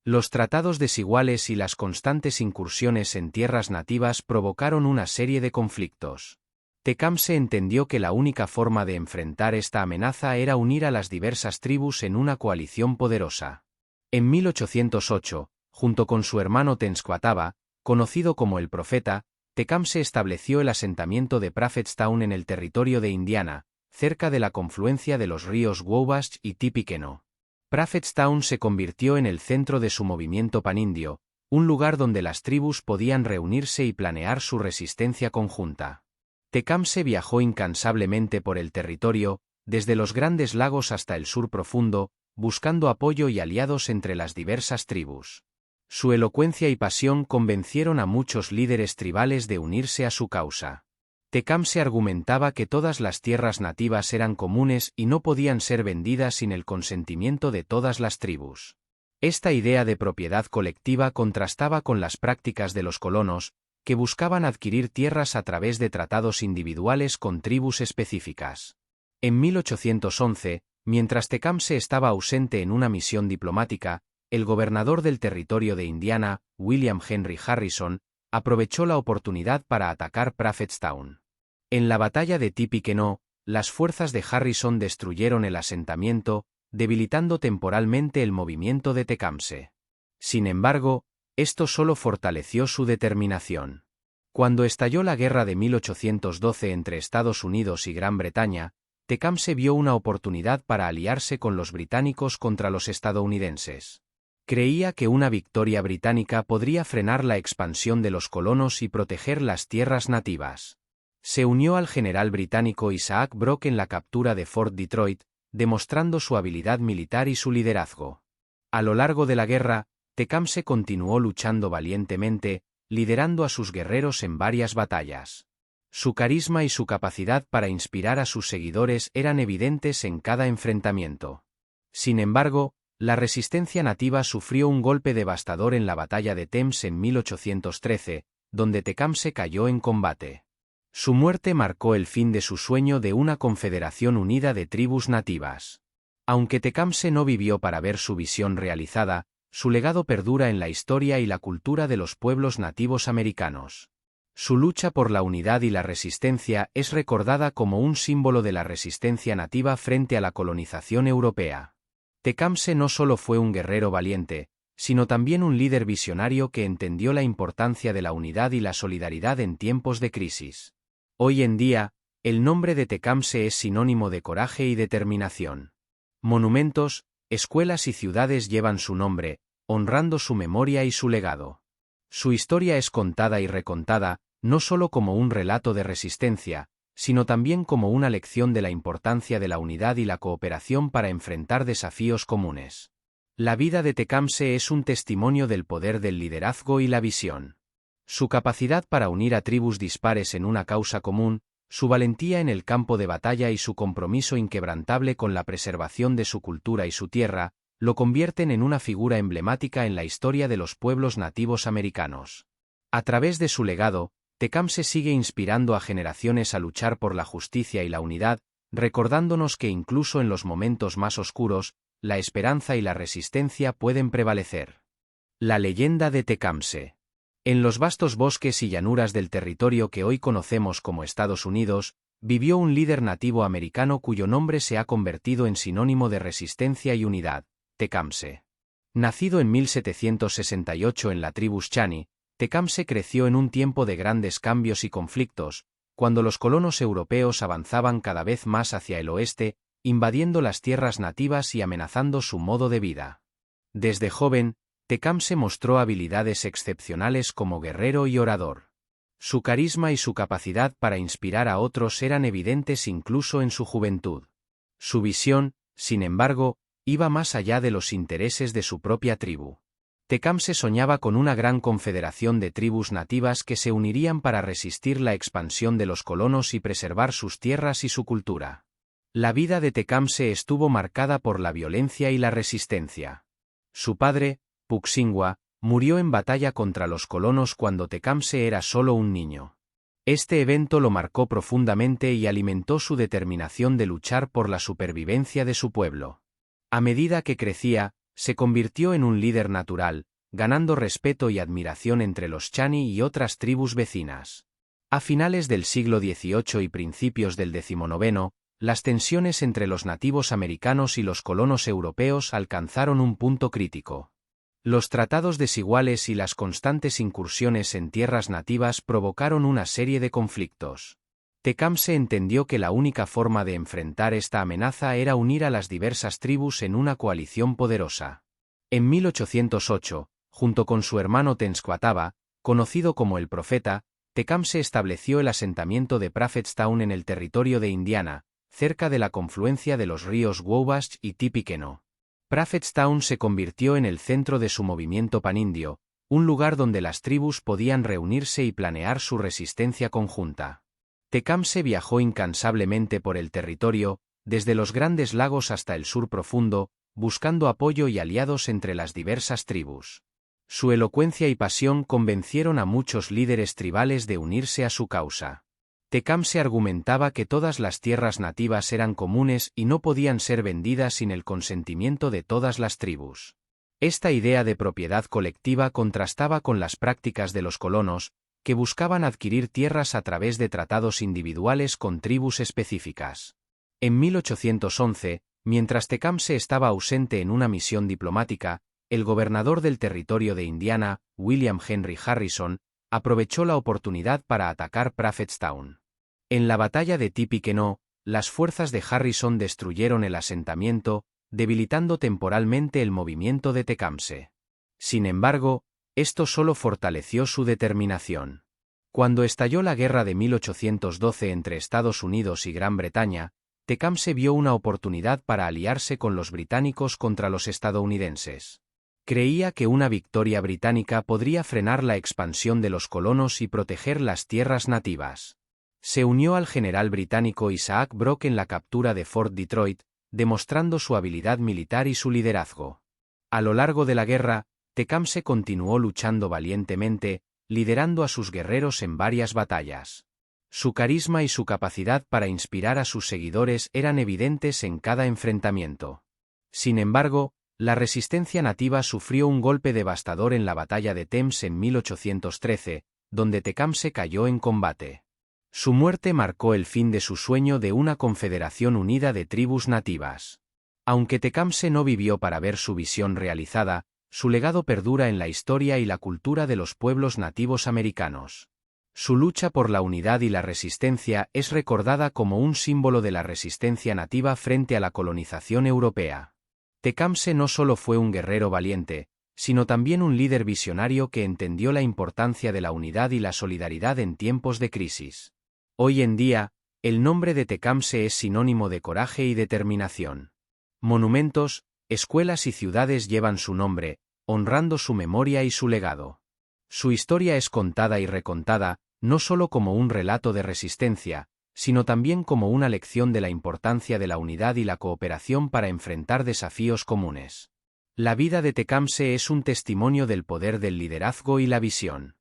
Los tratados desiguales y las constantes incursiones en tierras nativas provocaron una serie de conflictos. Tecumseh entendió que la única forma de enfrentar esta amenaza era unir a las diversas tribus en una coalición poderosa. En 1808, junto con su hermano Tenskwatawa, conocido como el Profeta, Tecumseh estableció el asentamiento de Prophetstown en el territorio de Indiana, cerca de la confluencia de los ríos Wabash y Tippecanoe. Prophetstown se convirtió en el centro de su movimiento panindio, un lugar donde las tribus podían reunirse y planear su resistencia conjunta. Tecumseh viajó incansablemente por el territorio, desde los Grandes Lagos hasta el sur profundo, buscando apoyo y aliados entre las diversas tribus. Su elocuencia y pasión convencieron a muchos líderes tribales de unirse a su causa. Tecumseh argumentaba que todas las tierras nativas eran comunes y no podían ser vendidas sin el consentimiento de todas las tribus. Esta idea de propiedad colectiva contrastaba con las prácticas de los colonos, que buscaban adquirir tierras a través de tratados individuales con tribus específicas. En 1811, mientras Tecumseh estaba ausente en una misión diplomática, el gobernador del territorio de Indiana, William Henry Harrison, aprovechó la oportunidad para atacar Prophetstown. En la batalla de Tippecanoe, las fuerzas de Harrison destruyeron el asentamiento, debilitando temporalmente el movimiento de Tecumseh. Sin embargo, esto solo fortaleció su determinación. Cuando estalló la guerra de 1812 entre Estados Unidos y Gran Bretaña, Tecumseh vio una oportunidad para aliarse con los británicos contra los estadounidenses. Creía que una victoria británica podría frenar la expansión de los colonos y proteger las tierras nativas. Se unió al general británico Isaac Brock en la captura de Fort Detroit, demostrando su habilidad militar y su liderazgo. A lo largo de la guerra, Tecumseh continuó luchando valientemente, liderando a sus guerreros en varias batallas. Su carisma y su capacidad para inspirar a sus seguidores eran evidentes en cada enfrentamiento. Sin embargo, la resistencia nativa sufrió un golpe devastador en la batalla de Thames en 1813, donde Tecumseh cayó en combate. Su muerte marcó el fin de su sueño de una confederación unida de tribus nativas. Aunque Tecumseh no vivió para ver su visión realizada, su legado perdura en la historia y la cultura de los pueblos nativos americanos. Su lucha por la unidad y la resistencia es recordada como un símbolo de la resistencia nativa frente a la colonización europea. Tecumseh no solo fue un guerrero valiente, sino también un líder visionario que entendió la importancia de la unidad y la solidaridad en tiempos de crisis. Hoy en día, el nombre de Tecumseh es sinónimo de coraje y determinación. Monumentos, escuelas y ciudades llevan su nombre, honrando su memoria y su legado. Su historia es contada y recontada, no solo como un relato de resistencia, sino también como una lección de la importancia de la unidad y la cooperación para enfrentar desafíos comunes. La vida de Tecumseh es un testimonio del poder del liderazgo y la visión. Su capacidad para unir a tribus dispares en una causa común, Su valentía en el campo de batalla y su compromiso inquebrantable con la preservación de su cultura y su tierra, lo convierten en una figura emblemática en la historia de los pueblos nativos americanos. A través de su legado, Tecumseh sigue inspirando a generaciones a luchar por la justicia y la unidad, recordándonos que incluso en los momentos más oscuros, la esperanza y la resistencia pueden prevalecer. La leyenda de Tecumseh. En los vastos bosques y llanuras del territorio que hoy conocemos como Estados Unidos, vivió un líder nativo americano cuyo nombre se ha convertido en sinónimo de resistencia y unidad, Tecumseh. Nacido en 1768 en la tribu Shawnee, Tecumseh creció en un tiempo de grandes cambios y conflictos, cuando los colonos europeos avanzaban cada vez más hacia el oeste, invadiendo las tierras nativas y amenazando su modo de vida. Desde joven, Tecumseh mostró habilidades excepcionales como guerrero y orador. Su carisma y su capacidad para inspirar a otros eran evidentes incluso en su juventud. Su visión, sin embargo, iba más allá de los intereses de su propia tribu. Tecumseh soñaba con una gran confederación de tribus nativas que se unirían para resistir la expansión de los colonos y preservar sus tierras y su cultura. La vida de Tecumseh estuvo marcada por la violencia y la resistencia. Su padre, Puxingwa, murió en batalla contra los colonos cuando Tecumseh era solo un niño. Este evento lo marcó profundamente y alimentó su determinación de luchar por la supervivencia de su pueblo. A medida que crecía, se convirtió en un líder natural, ganando respeto y admiración entre los Shawnee y otras tribus vecinas. A finales del siglo XVIII y principios del XIX, las tensiones entre los nativos americanos y los colonos europeos alcanzaron un punto crítico. Los tratados desiguales y las constantes incursiones en tierras nativas provocaron una serie de conflictos. Tecumseh entendió que la única forma de enfrentar esta amenaza era unir a las diversas tribus en una coalición poderosa. En 1808, junto con su hermano Tenskwatawa, conocido como el Profeta, Tecumseh estableció el asentamiento de Prophetstown en el territorio de Indiana, cerca de la confluencia de los ríos Wabash y Tippecanoe. Prophetstown se convirtió en el centro de su movimiento panindio, un lugar donde las tribus podían reunirse y planear su resistencia conjunta. Tecumseh viajó incansablemente por el territorio, desde los Grandes Lagos hasta el sur profundo, buscando apoyo y aliados entre las diversas tribus. Su elocuencia y pasión convencieron a muchos líderes tribales de unirse a su causa. Tecumseh argumentaba que todas las tierras nativas eran comunes y no podían ser vendidas sin el consentimiento de todas las tribus. Esta idea de propiedad colectiva contrastaba con las prácticas de los colonos, que buscaban adquirir tierras a través de tratados individuales con tribus específicas. En 1811, mientras Tecumseh estaba ausente en una misión diplomática, el gobernador del territorio de Indiana, William Henry Harrison, aprovechó la oportunidad para atacar Prophetstown. En la batalla de Tippecanoe, las fuerzas de Harrison destruyeron el asentamiento, debilitando temporalmente el movimiento de Tecumseh. Sin embargo, esto solo fortaleció su determinación. Cuando estalló la guerra de 1812 entre Estados Unidos y Gran Bretaña, Tecumseh vio una oportunidad para aliarse con los británicos contra los estadounidenses. Creía que una victoria británica podría frenar la expansión de los colonos y proteger las tierras nativas. Se unió al general británico Isaac Brock en la captura de Fort Detroit, demostrando su habilidad militar y su liderazgo. A lo largo de la guerra, Tecumseh continuó luchando valientemente, liderando a sus guerreros en varias batallas. Su carisma y su capacidad para inspirar a sus seguidores eran evidentes en cada enfrentamiento. Sin embargo, la resistencia nativa sufrió un golpe devastador en la batalla de Thames en 1813, donde Tecumseh cayó en combate. Su muerte marcó el fin de su sueño de una confederación unida de tribus nativas. Aunque Tecumseh no vivió para ver su visión realizada, su legado perdura en la historia y la cultura de los pueblos nativos americanos. Su lucha por la unidad y la resistencia es recordada como un símbolo de la resistencia nativa frente a la colonización europea. Tecumseh no solo fue un guerrero valiente, sino también un líder visionario que entendió la importancia de la unidad y la solidaridad en tiempos de crisis. Hoy en día, el nombre de Tecumseh es sinónimo de coraje y determinación. Monumentos, escuelas y ciudades llevan su nombre, honrando su memoria y su legado. Su historia es contada y recontada, no solo como un relato de resistencia, sino también como una lección de la importancia de la unidad y la cooperación para enfrentar desafíos comunes. La vida de Tecumseh es un testimonio del poder del liderazgo y la visión.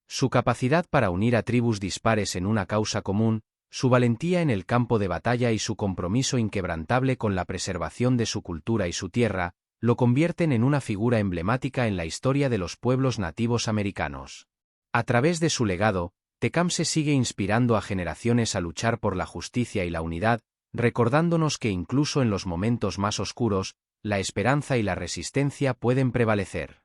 Su capacidad para unir a tribus dispares en una causa común, su valentía en el campo de batalla y su compromiso inquebrantable con la preservación de su cultura y su tierra, lo convierten en una figura emblemática en la historia de los pueblos nativos americanos. A través de su legado, Tecumseh sigue inspirando a generaciones a luchar por la justicia y la unidad, recordándonos que incluso en los momentos más oscuros, la esperanza y la resistencia pueden prevalecer.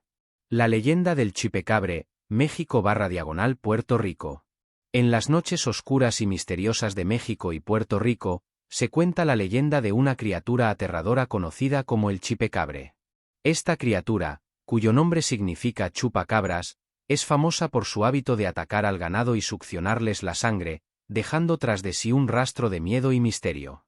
La leyenda del Chipecabre, México/Puerto Rico. En las noches oscuras y misteriosas de México y Puerto Rico, se cuenta la leyenda de una criatura aterradora conocida como el Chipecabre. Esta criatura, cuyo nombre significa chupacabras, es famosa por su hábito de atacar al ganado y succionarles la sangre, dejando tras de sí un rastro de miedo y misterio.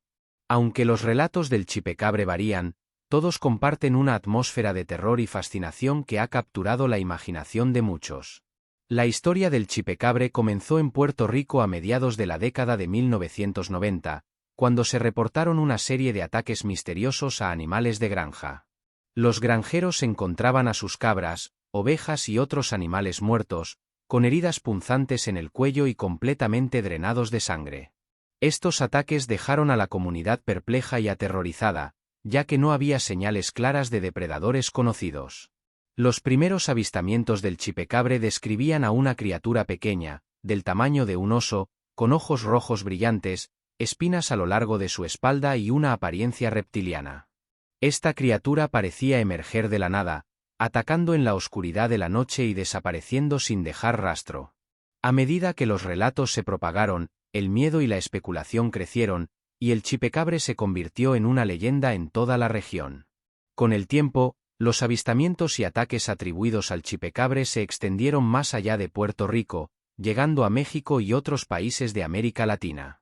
Aunque los relatos del Chipecabre varían, todos comparten una atmósfera de terror y fascinación que ha capturado la imaginación de muchos. La historia del Chipecabre comenzó en Puerto Rico a mediados de la década de 1990, cuando se reportaron una serie de ataques misteriosos a animales de granja. Los granjeros encontraban a sus cabras, ovejas y otros animales muertos, con heridas punzantes en el cuello y completamente drenados de sangre. Estos ataques dejaron a la comunidad perpleja y aterrorizada, ya que no había señales claras de depredadores conocidos. Los primeros avistamientos del Chipecabre describían a una criatura pequeña, del tamaño de un oso, con ojos rojos brillantes, espinas a lo largo de su espalda y una apariencia reptiliana. Esta criatura parecía emerger de la nada, atacando en la oscuridad de la noche y desapareciendo sin dejar rastro. A medida que los relatos se propagaron, el miedo y la especulación crecieron, y el Chipecabre se convirtió en una leyenda en toda la región. Con el tiempo, los avistamientos y ataques atribuidos al Chipecabre se extendieron más allá de Puerto Rico, llegando a México y otros países de América Latina.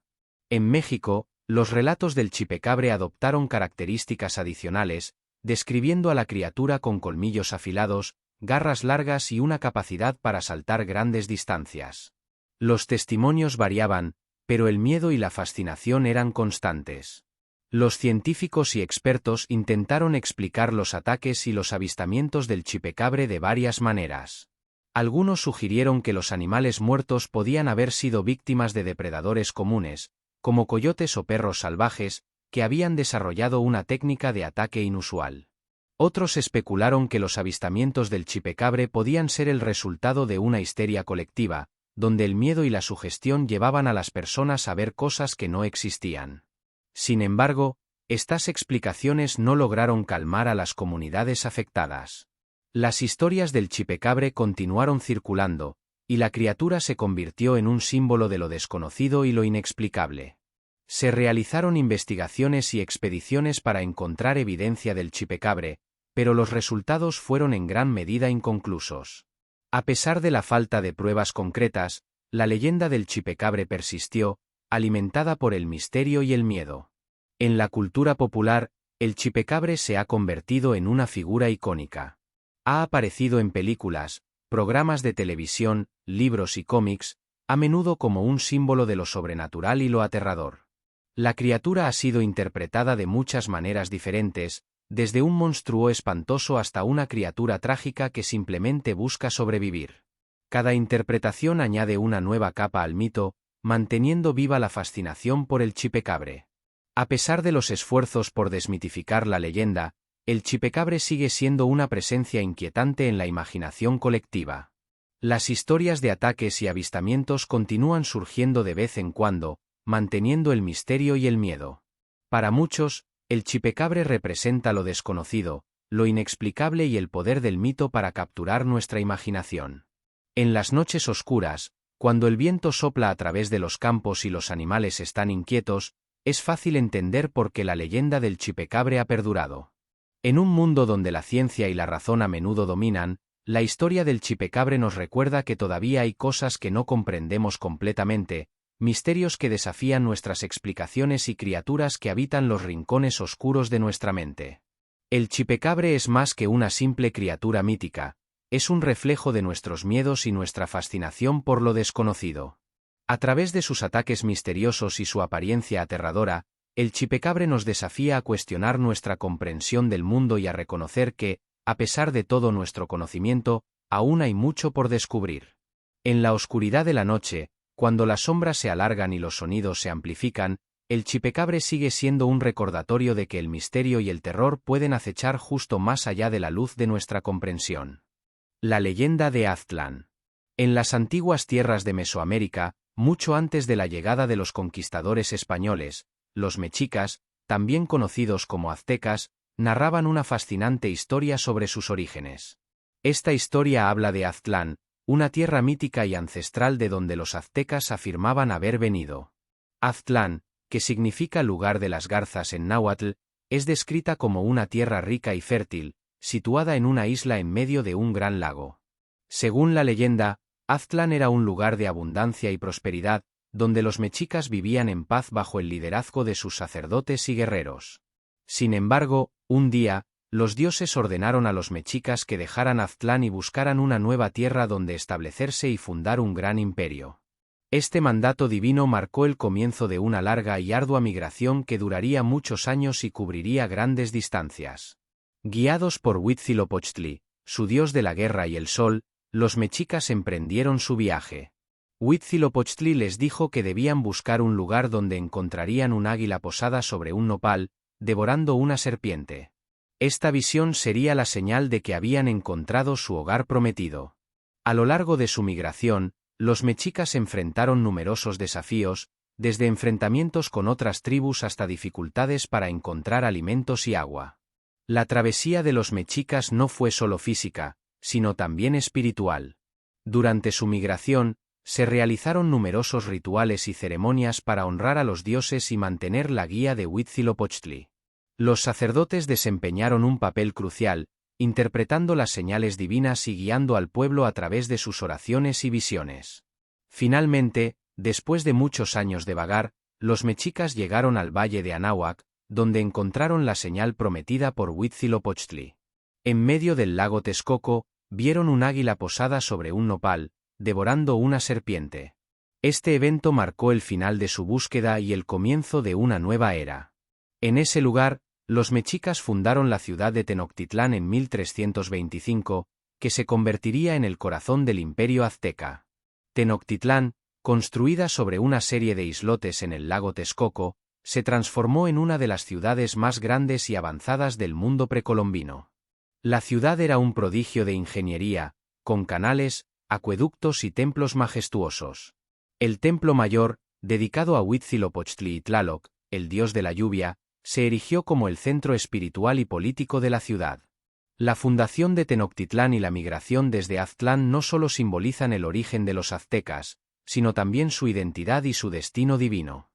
En México, los relatos del Chipecabre adoptaron características adicionales, describiendo a la criatura con colmillos afilados, garras largas y una capacidad para saltar grandes distancias. Los testimonios variaban, pero el miedo y la fascinación eran constantes. Los científicos y expertos intentaron explicar los ataques y los avistamientos del Chipecabre de varias maneras. Algunos sugirieron que los animales muertos podían haber sido víctimas de depredadores comunes, como coyotes o perros salvajes, que habían desarrollado una técnica de ataque inusual. Otros especularon que los avistamientos del Chipecabre podían ser el resultado de una histeria colectiva, donde el miedo y la sugestión llevaban a las personas a ver cosas que no existían. Sin embargo, estas explicaciones no lograron calmar a las comunidades afectadas. Las historias del Chipecabre continuaron circulando, y la criatura se convirtió en un símbolo de lo desconocido y lo inexplicable. Se realizaron investigaciones y expediciones para encontrar evidencia del Chipecabre, pero los resultados fueron en gran medida inconclusos. A pesar de la falta de pruebas concretas, la leyenda del Chipecabre persistió, alimentada por el misterio y el miedo. En la cultura popular, el Chipecabre se ha convertido en una figura icónica. Ha aparecido en películas, programas de televisión, libros y cómics, a menudo como un símbolo de lo sobrenatural y lo aterrador. La criatura ha sido interpretada de muchas maneras diferentes, desde un monstruo espantoso hasta una criatura trágica que simplemente busca sobrevivir. Cada interpretación añade una nueva capa al mito, manteniendo viva la fascinación por el Chipecabre. A pesar de los esfuerzos por desmitificar la leyenda, el Chipecabre sigue siendo una presencia inquietante en la imaginación colectiva. Las historias de ataques y avistamientos continúan surgiendo de vez en cuando, manteniendo el misterio y el miedo. Para muchos, el Chipecabre representa lo desconocido, lo inexplicable y el poder del mito para capturar nuestra imaginación. En las noches oscuras, cuando el viento sopla a través de los campos y los animales están inquietos, es fácil entender por qué la leyenda del Chipecabre ha perdurado. En un mundo donde la ciencia y la razón a menudo dominan, la historia del Chipecabre nos recuerda que todavía hay cosas que no comprendemos completamente, misterios que desafían nuestras explicaciones y criaturas que habitan los rincones oscuros de nuestra mente. El Chipecabre es más que una simple criatura mítica, es un reflejo de nuestros miedos y nuestra fascinación por lo desconocido. A través de sus ataques misteriosos y su apariencia aterradora, el Chipecabre nos desafía a cuestionar nuestra comprensión del mundo y a reconocer que, a pesar de todo nuestro conocimiento, aún hay mucho por descubrir. En la oscuridad de la noche, cuando las sombras se alargan y los sonidos se amplifican, el Chipecabre sigue siendo un recordatorio de que el misterio y el terror pueden acechar justo más allá de la luz de nuestra comprensión. La leyenda de Aztlán. En las antiguas tierras de Mesoamérica, mucho antes de la llegada de los conquistadores españoles, los mexicas, también conocidos como aztecas, narraban una fascinante historia sobre sus orígenes. Esta historia habla de Aztlán, una tierra mítica y ancestral de donde los aztecas afirmaban haber venido. Aztlán, que significa lugar de las garzas en náhuatl, es descrita como una tierra rica y fértil, situada en una isla en medio de un gran lago. Según la leyenda, Aztlán era un lugar de abundancia y prosperidad, donde los mexicas vivían en paz bajo el liderazgo de sus sacerdotes y guerreros. Sin embargo, un día, los dioses ordenaron a los mexicas que dejaran Aztlán y buscaran una nueva tierra donde establecerse y fundar un gran imperio. Este mandato divino marcó el comienzo de una larga y ardua migración que duraría muchos años y cubriría grandes distancias. Guiados por Huitzilopochtli, su dios de la guerra y el sol, los mexicas emprendieron su viaje. Huitzilopochtli les dijo que debían buscar un lugar donde encontrarían un águila posada sobre un nopal, devorando una serpiente. Esta visión sería la señal de que habían encontrado su hogar prometido. A lo largo de su migración, los mexicas enfrentaron numerosos desafíos, desde enfrentamientos con otras tribus hasta dificultades para encontrar alimentos y agua. La travesía de los mexicas no fue solo física, sino también espiritual. Durante su migración, se realizaron numerosos rituales y ceremonias para honrar a los dioses y mantener la guía de Huitzilopochtli. Los sacerdotes desempeñaron un papel crucial, interpretando las señales divinas y guiando al pueblo a través de sus oraciones y visiones. Finalmente, después de muchos años de vagar, los mexicas llegaron al valle de Anáhuac, donde encontraron la señal prometida por Huitzilopochtli. En medio del lago Texcoco, vieron un águila posada sobre un nopal, devorando una serpiente. Este evento marcó el final de su búsqueda y el comienzo de una nueva era. En ese lugar, los mexicas fundaron la ciudad de Tenochtitlán en 1325, que se convertiría en el corazón del imperio azteca. Tenochtitlán, construida sobre una serie de islotes en el lago Texcoco, se transformó en una de las ciudades más grandes y avanzadas del mundo precolombino. La ciudad era un prodigio de ingeniería, con canales, acueductos y templos majestuosos. El templo mayor, dedicado a Huitzilopochtli y Tlaloc, el dios de la lluvia, se erigió como el centro espiritual y político de la ciudad. La fundación de Tenochtitlán y la migración desde Aztlán no solo simbolizan el origen de los aztecas, sino también su identidad y su destino divino.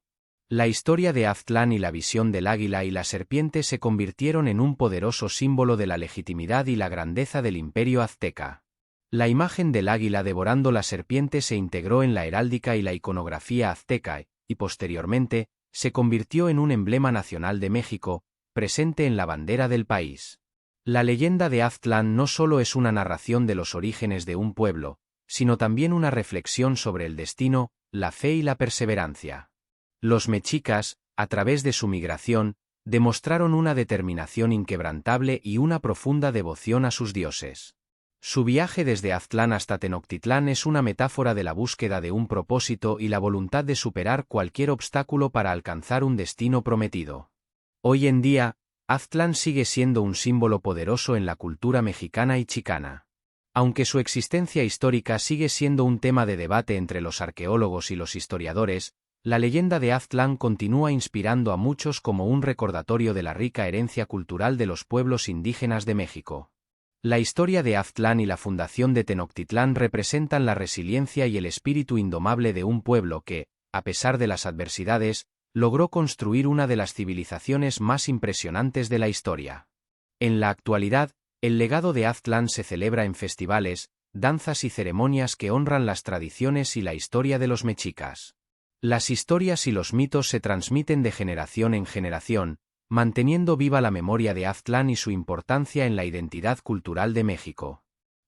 La historia de Aztlán y la visión del águila y la serpiente se convirtieron en un poderoso símbolo de la legitimidad y la grandeza del imperio azteca. La imagen del águila devorando la serpiente se integró en la heráldica y la iconografía azteca y, posteriormente, se convirtió en un emblema nacional de México, presente en la bandera del país. La leyenda de Aztlán no solo es una narración de los orígenes de un pueblo, sino también una reflexión sobre el destino, la fe y la perseverancia. Los mexicas, a través de su migración, demostraron una determinación inquebrantable y una profunda devoción a sus dioses. Su viaje desde Aztlán hasta Tenochtitlán es una metáfora de la búsqueda de un propósito y la voluntad de superar cualquier obstáculo para alcanzar un destino prometido. Hoy en día, Aztlán sigue siendo un símbolo poderoso en la cultura mexicana y chicana. Aunque su existencia histórica sigue siendo un tema de debate entre los arqueólogos y los historiadores, la leyenda de Aztlán continúa inspirando a muchos como un recordatorio de la rica herencia cultural de los pueblos indígenas de México. La historia de Aztlán y la fundación de Tenochtitlán representan la resiliencia y el espíritu indomable de un pueblo que, a pesar de las adversidades, logró construir una de las civilizaciones más impresionantes de la historia. En la actualidad, el legado de Aztlán se celebra en festivales, danzas y ceremonias que honran las tradiciones y la historia de los mexicas. Las historias y los mitos se transmiten de generación en generación, manteniendo viva la memoria de Aztlán y su importancia en la identidad cultural de México.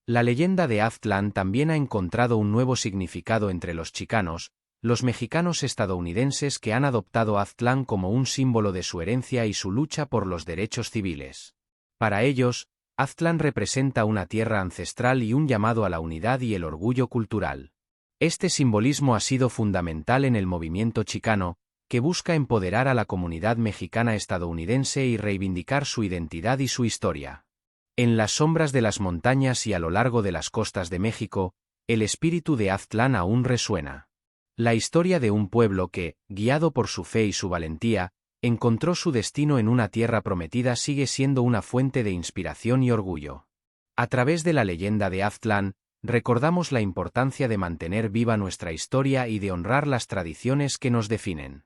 La leyenda de Aztlán también ha encontrado un nuevo significado entre los chicanos, los mexicanos estadounidenses que han adoptado Aztlán como un símbolo de su herencia y su lucha por los derechos civiles. Para ellos, Aztlán representa una tierra ancestral y un llamado a la unidad y el orgullo cultural. Este simbolismo ha sido fundamental en el movimiento chicano, que busca empoderar a la comunidad mexicana estadounidense y reivindicar su identidad y su historia. En las sombras de las montañas y a lo largo de las costas de México, el espíritu de Aztlán aún resuena. La historia de un pueblo que, guiado por su fe y su valentía, encontró su destino en una tierra prometida sigue siendo una fuente de inspiración y orgullo. A través de la leyenda de Aztlán, recordamos la importancia de mantener viva nuestra historia y de honrar las tradiciones que nos definen.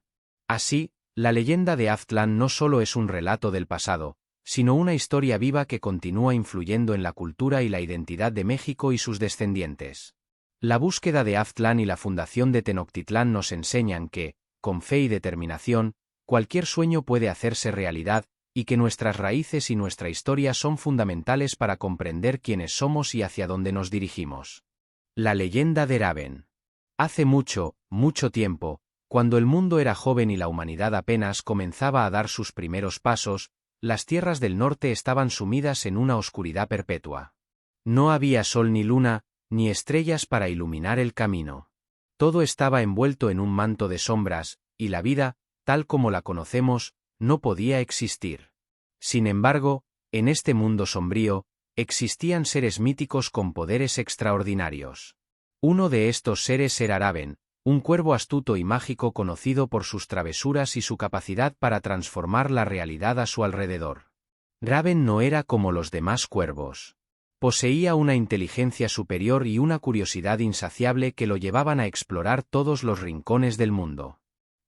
Así, la leyenda de Aztlán no solo es un relato del pasado, sino una historia viva que continúa influyendo en la cultura y la identidad de México y sus descendientes. La búsqueda de Aztlán y la fundación de Tenochtitlán nos enseñan que, con fe y determinación, cualquier sueño puede hacerse realidad, y que nuestras raíces y nuestra historia son fundamentales para comprender quiénes somos y hacia dónde nos dirigimos. La leyenda de Raven. Hace mucho, mucho tiempo, cuando el mundo era joven y la humanidad apenas comenzaba a dar sus primeros pasos, las tierras del norte estaban sumidas en una oscuridad perpetua. No había sol ni luna, ni estrellas para iluminar el camino. Todo estaba envuelto en un manto de sombras, y la vida, tal como la conocemos, no podía existir. Sin embargo, en este mundo sombrío, existían seres míticos con poderes extraordinarios. Uno de estos seres era Raven, un cuervo astuto y mágico conocido por sus travesuras y su capacidad para transformar la realidad a su alrededor. Raven no era como los demás cuervos. Poseía una inteligencia superior y una curiosidad insaciable que lo llevaban a explorar todos los rincones del mundo.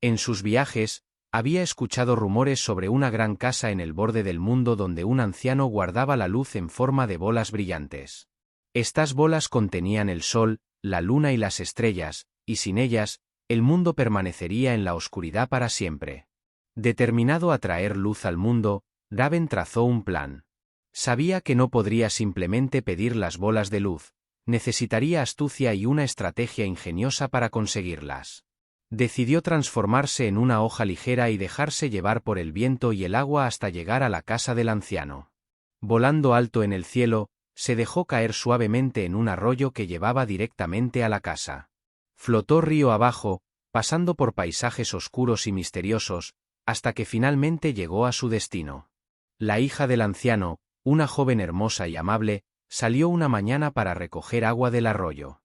En sus viajes, había escuchado rumores sobre una gran casa en el borde del mundo donde un anciano guardaba la luz en forma de bolas brillantes. Estas bolas contenían el sol, la luna y las estrellas, y sin ellas, el mundo permanecería en la oscuridad para siempre. Determinado a traer luz al mundo, Raven trazó un plan. Sabía que no podría simplemente pedir las bolas de luz, necesitaría astucia y una estrategia ingeniosa para conseguirlas. Decidió transformarse en una hoja ligera y dejarse llevar por el viento y el agua hasta llegar a la casa del anciano. Volando alto en el cielo, se dejó caer suavemente en un arroyo que llevaba directamente a la casa. Flotó río abajo, pasando por paisajes oscuros y misteriosos, hasta que finalmente llegó a su destino. La hija del anciano, una joven hermosa y amable, salió una mañana para recoger agua del arroyo.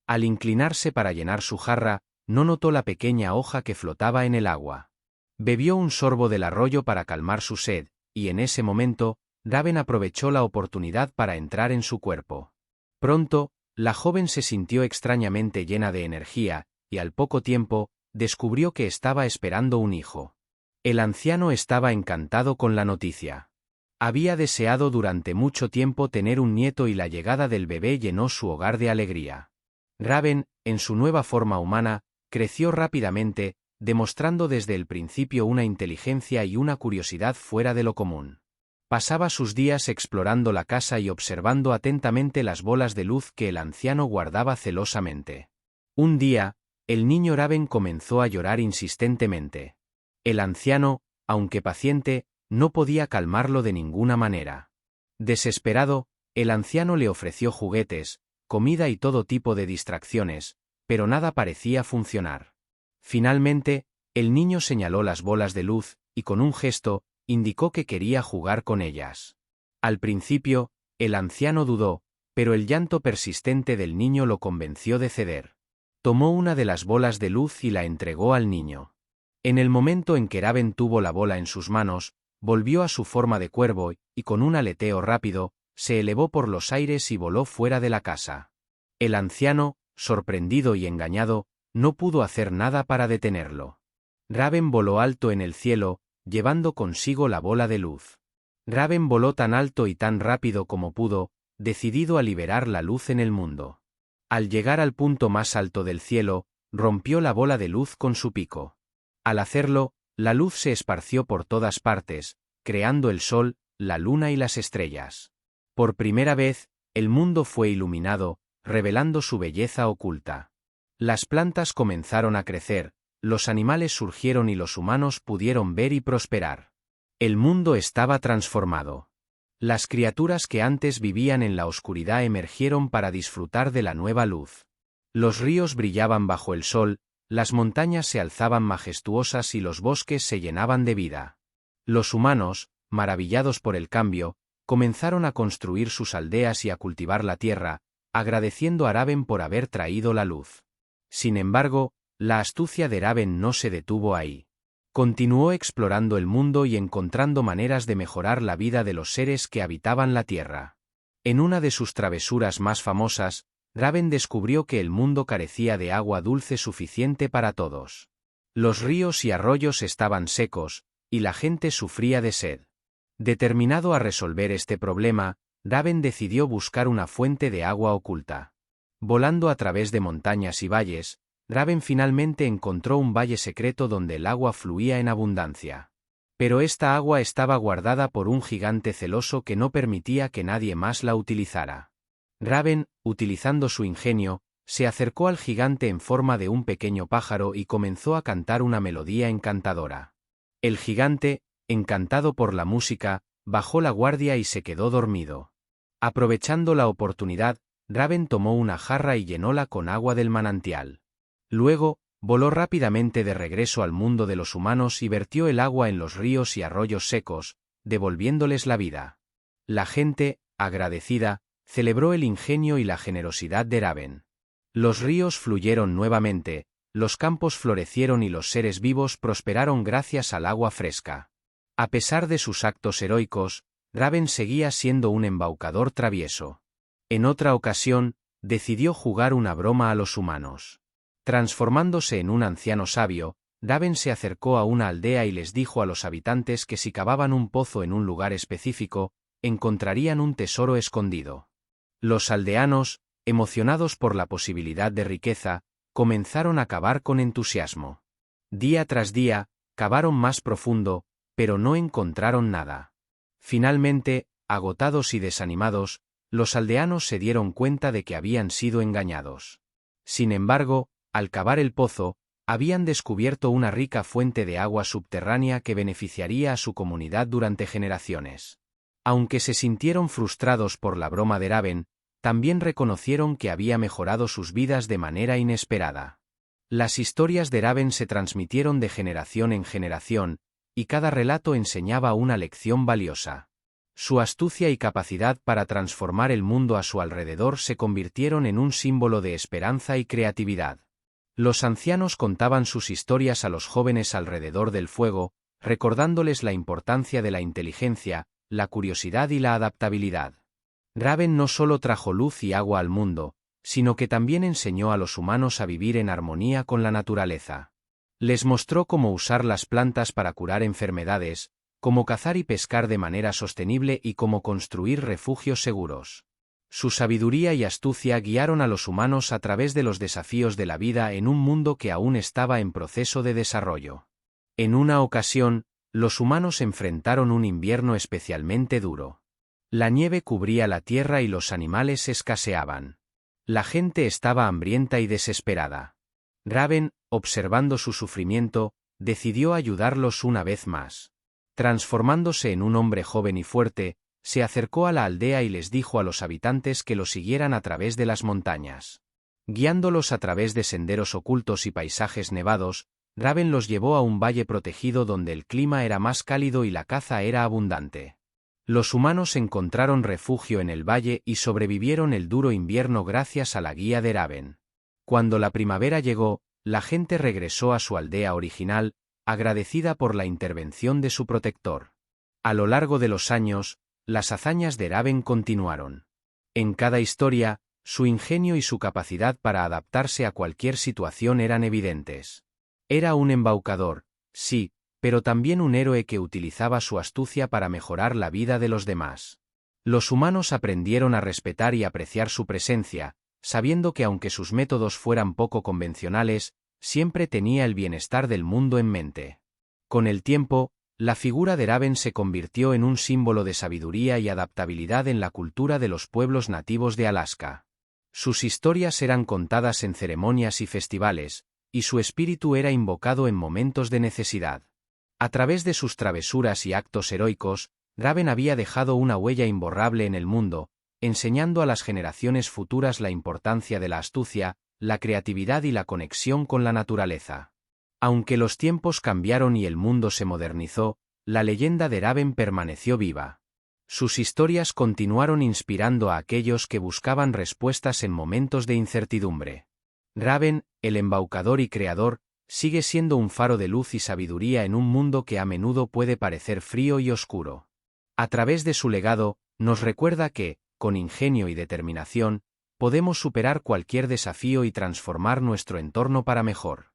Al inclinarse para llenar su jarra, no notó la pequeña hoja que flotaba en el agua. Bebió un sorbo del arroyo para calmar su sed, y en ese momento, Raven aprovechó la oportunidad para entrar en su cuerpo. Pronto, la joven se sintió extrañamente llena de energía, y al poco tiempo, descubrió que estaba esperando un hijo. El anciano estaba encantado con la noticia. Había deseado durante mucho tiempo tener un nieto y la llegada del bebé llenó su hogar de alegría. Raven, en su nueva forma humana, creció rápidamente, demostrando desde el principio una inteligencia y una curiosidad fuera de lo común. Pasaba sus días explorando la casa y observando atentamente las bolas de luz que el anciano guardaba celosamente. Un día, el niño Raven comenzó a llorar insistentemente. El anciano, aunque paciente, no podía calmarlo de ninguna manera. Desesperado, el anciano le ofreció juguetes, comida y todo tipo de distracciones, pero nada parecía funcionar. Finalmente, el niño señaló las bolas de luz, y con un gesto, indicó que quería jugar con ellas. Al principio, el anciano dudó, pero el llanto persistente del niño lo convenció de ceder. Tomó una de las bolas de luz y la entregó al niño. En el momento en que Raven tuvo la bola en sus manos, volvió a su forma de cuervo y, con un aleteo rápido, se elevó por los aires y voló fuera de la casa. El anciano, sorprendido y engañado, no pudo hacer nada para detenerlo. Raven voló alto en el cielo, llevando consigo la bola de luz. Raven voló tan alto y tan rápido como pudo, decidido a liberar la luz en el mundo. Al llegar al punto más alto del cielo, rompió la bola de luz con su pico. Al hacerlo, la luz se esparció por todas partes, creando el sol, la luna y las estrellas. Por primera vez, el mundo fue iluminado, revelando su belleza oculta. Las plantas comenzaron a crecer, los animales surgieron y los humanos pudieron ver y prosperar. El mundo estaba transformado. Las criaturas que antes vivían en la oscuridad emergieron para disfrutar de la nueva luz. Los ríos brillaban bajo el sol, las montañas se alzaban majestuosas y los bosques se llenaban de vida. Los humanos, maravillados por el cambio, comenzaron a construir sus aldeas y a cultivar la tierra, agradeciendo a Raven por haber traído la luz. Sin embargo, la astucia de Raven no se detuvo ahí. Continuó explorando el mundo y encontrando maneras de mejorar la vida de los seres que habitaban la tierra. En una de sus travesuras más famosas, Raven descubrió que el mundo carecía de agua dulce suficiente para todos. Los ríos y arroyos estaban secos, y la gente sufría de sed. Determinado a resolver este problema, Raven decidió buscar una fuente de agua oculta. Volando a través de montañas y valles, Raven finalmente encontró un valle secreto donde el agua fluía en abundancia. Pero esta agua estaba guardada por un gigante celoso que no permitía que nadie más la utilizara. Raven, utilizando su ingenio, se acercó al gigante en forma de un pequeño pájaro y comenzó a cantar una melodía encantadora. El gigante, encantado por la música, bajó la guardia y se quedó dormido. Aprovechando la oportunidad, Raven tomó una jarra y llenóla con agua del manantial. Luego, voló rápidamente de regreso al mundo de los humanos y vertió el agua en los ríos y arroyos secos, devolviéndoles la vida. La gente, agradecida, celebró el ingenio y la generosidad de Raven. Los ríos fluyeron nuevamente, los campos florecieron y los seres vivos prosperaron gracias al agua fresca. A pesar de sus actos heroicos, Raven seguía siendo un embaucador travieso. En otra ocasión, decidió jugar una broma a los humanos. Transformándose en un anciano sabio, Raven se acercó a una aldea y les dijo a los habitantes que si cavaban un pozo en un lugar específico, encontrarían un tesoro escondido. Los aldeanos, emocionados por la posibilidad de riqueza, comenzaron a cavar con entusiasmo. Día tras día, cavaron más profundo, pero no encontraron nada. Finalmente, agotados y desanimados, los aldeanos se dieron cuenta de que habían sido engañados. Sin embargo, al cavar el pozo, habían descubierto una rica fuente de agua subterránea que beneficiaría a su comunidad durante generaciones. Aunque se sintieron frustrados por la broma de Raven, también reconocieron que había mejorado sus vidas de manera inesperada. Las historias de Raven se transmitieron de generación en generación, y cada relato enseñaba una lección valiosa. Su astucia y capacidad para transformar el mundo a su alrededor se convirtieron en un símbolo de esperanza y creatividad. Los ancianos contaban sus historias a los jóvenes alrededor del fuego, recordándoles la importancia de la inteligencia, la curiosidad y la adaptabilidad. Raven no solo trajo luz y agua al mundo, sino que también enseñó a los humanos a vivir en armonía con la naturaleza. Les mostró cómo usar las plantas para curar enfermedades, cómo cazar y pescar de manera sostenible y cómo construir refugios seguros. Su sabiduría y astucia guiaron a los humanos a través de los desafíos de la vida en un mundo que aún estaba en proceso de desarrollo. En una ocasión, los humanos enfrentaron un invierno especialmente duro. La nieve cubría la tierra y los animales escaseaban. La gente estaba hambrienta y desesperada. Raven, observando su sufrimiento, decidió ayudarlos una vez más. Transformándose en un hombre joven y fuerte, se acercó a la aldea y les dijo a los habitantes que lo siguieran a través de las montañas. Guiándolos a través de senderos ocultos y paisajes nevados, Raven los llevó a un valle protegido donde el clima era más cálido y la caza era abundante. Los humanos encontraron refugio en el valle y sobrevivieron el duro invierno gracias a la guía de Raven. Cuando la primavera llegó, la gente regresó a su aldea original, agradecida por la intervención de su protector. A lo largo de los años, las hazañas de Raven continuaron. En cada historia, su ingenio y su capacidad para adaptarse a cualquier situación eran evidentes. Era un embaucador, sí, pero también un héroe que utilizaba su astucia para mejorar la vida de los demás. Los humanos aprendieron a respetar y apreciar su presencia, sabiendo que aunque sus métodos fueran poco convencionales, siempre tenía el bienestar del mundo en mente. Con el tiempo, la figura de Raven se convirtió en un símbolo de sabiduría y adaptabilidad en la cultura de los pueblos nativos de Alaska. Sus historias eran contadas en ceremonias y festivales, y su espíritu era invocado en momentos de necesidad. A través de sus travesuras y actos heroicos, Raven había dejado una huella imborrable en el mundo, enseñando a las generaciones futuras la importancia de la astucia, la creatividad y la conexión con la naturaleza. Aunque los tiempos cambiaron y el mundo se modernizó, la leyenda de Raven permaneció viva. Sus historias continuaron inspirando a aquellos que buscaban respuestas en momentos de incertidumbre. Raven, el embaucador y creador, sigue siendo un faro de luz y sabiduría en un mundo que a menudo puede parecer frío y oscuro. A través de su legado, nos recuerda que, con ingenio y determinación, podemos superar cualquier desafío y transformar nuestro entorno para mejor.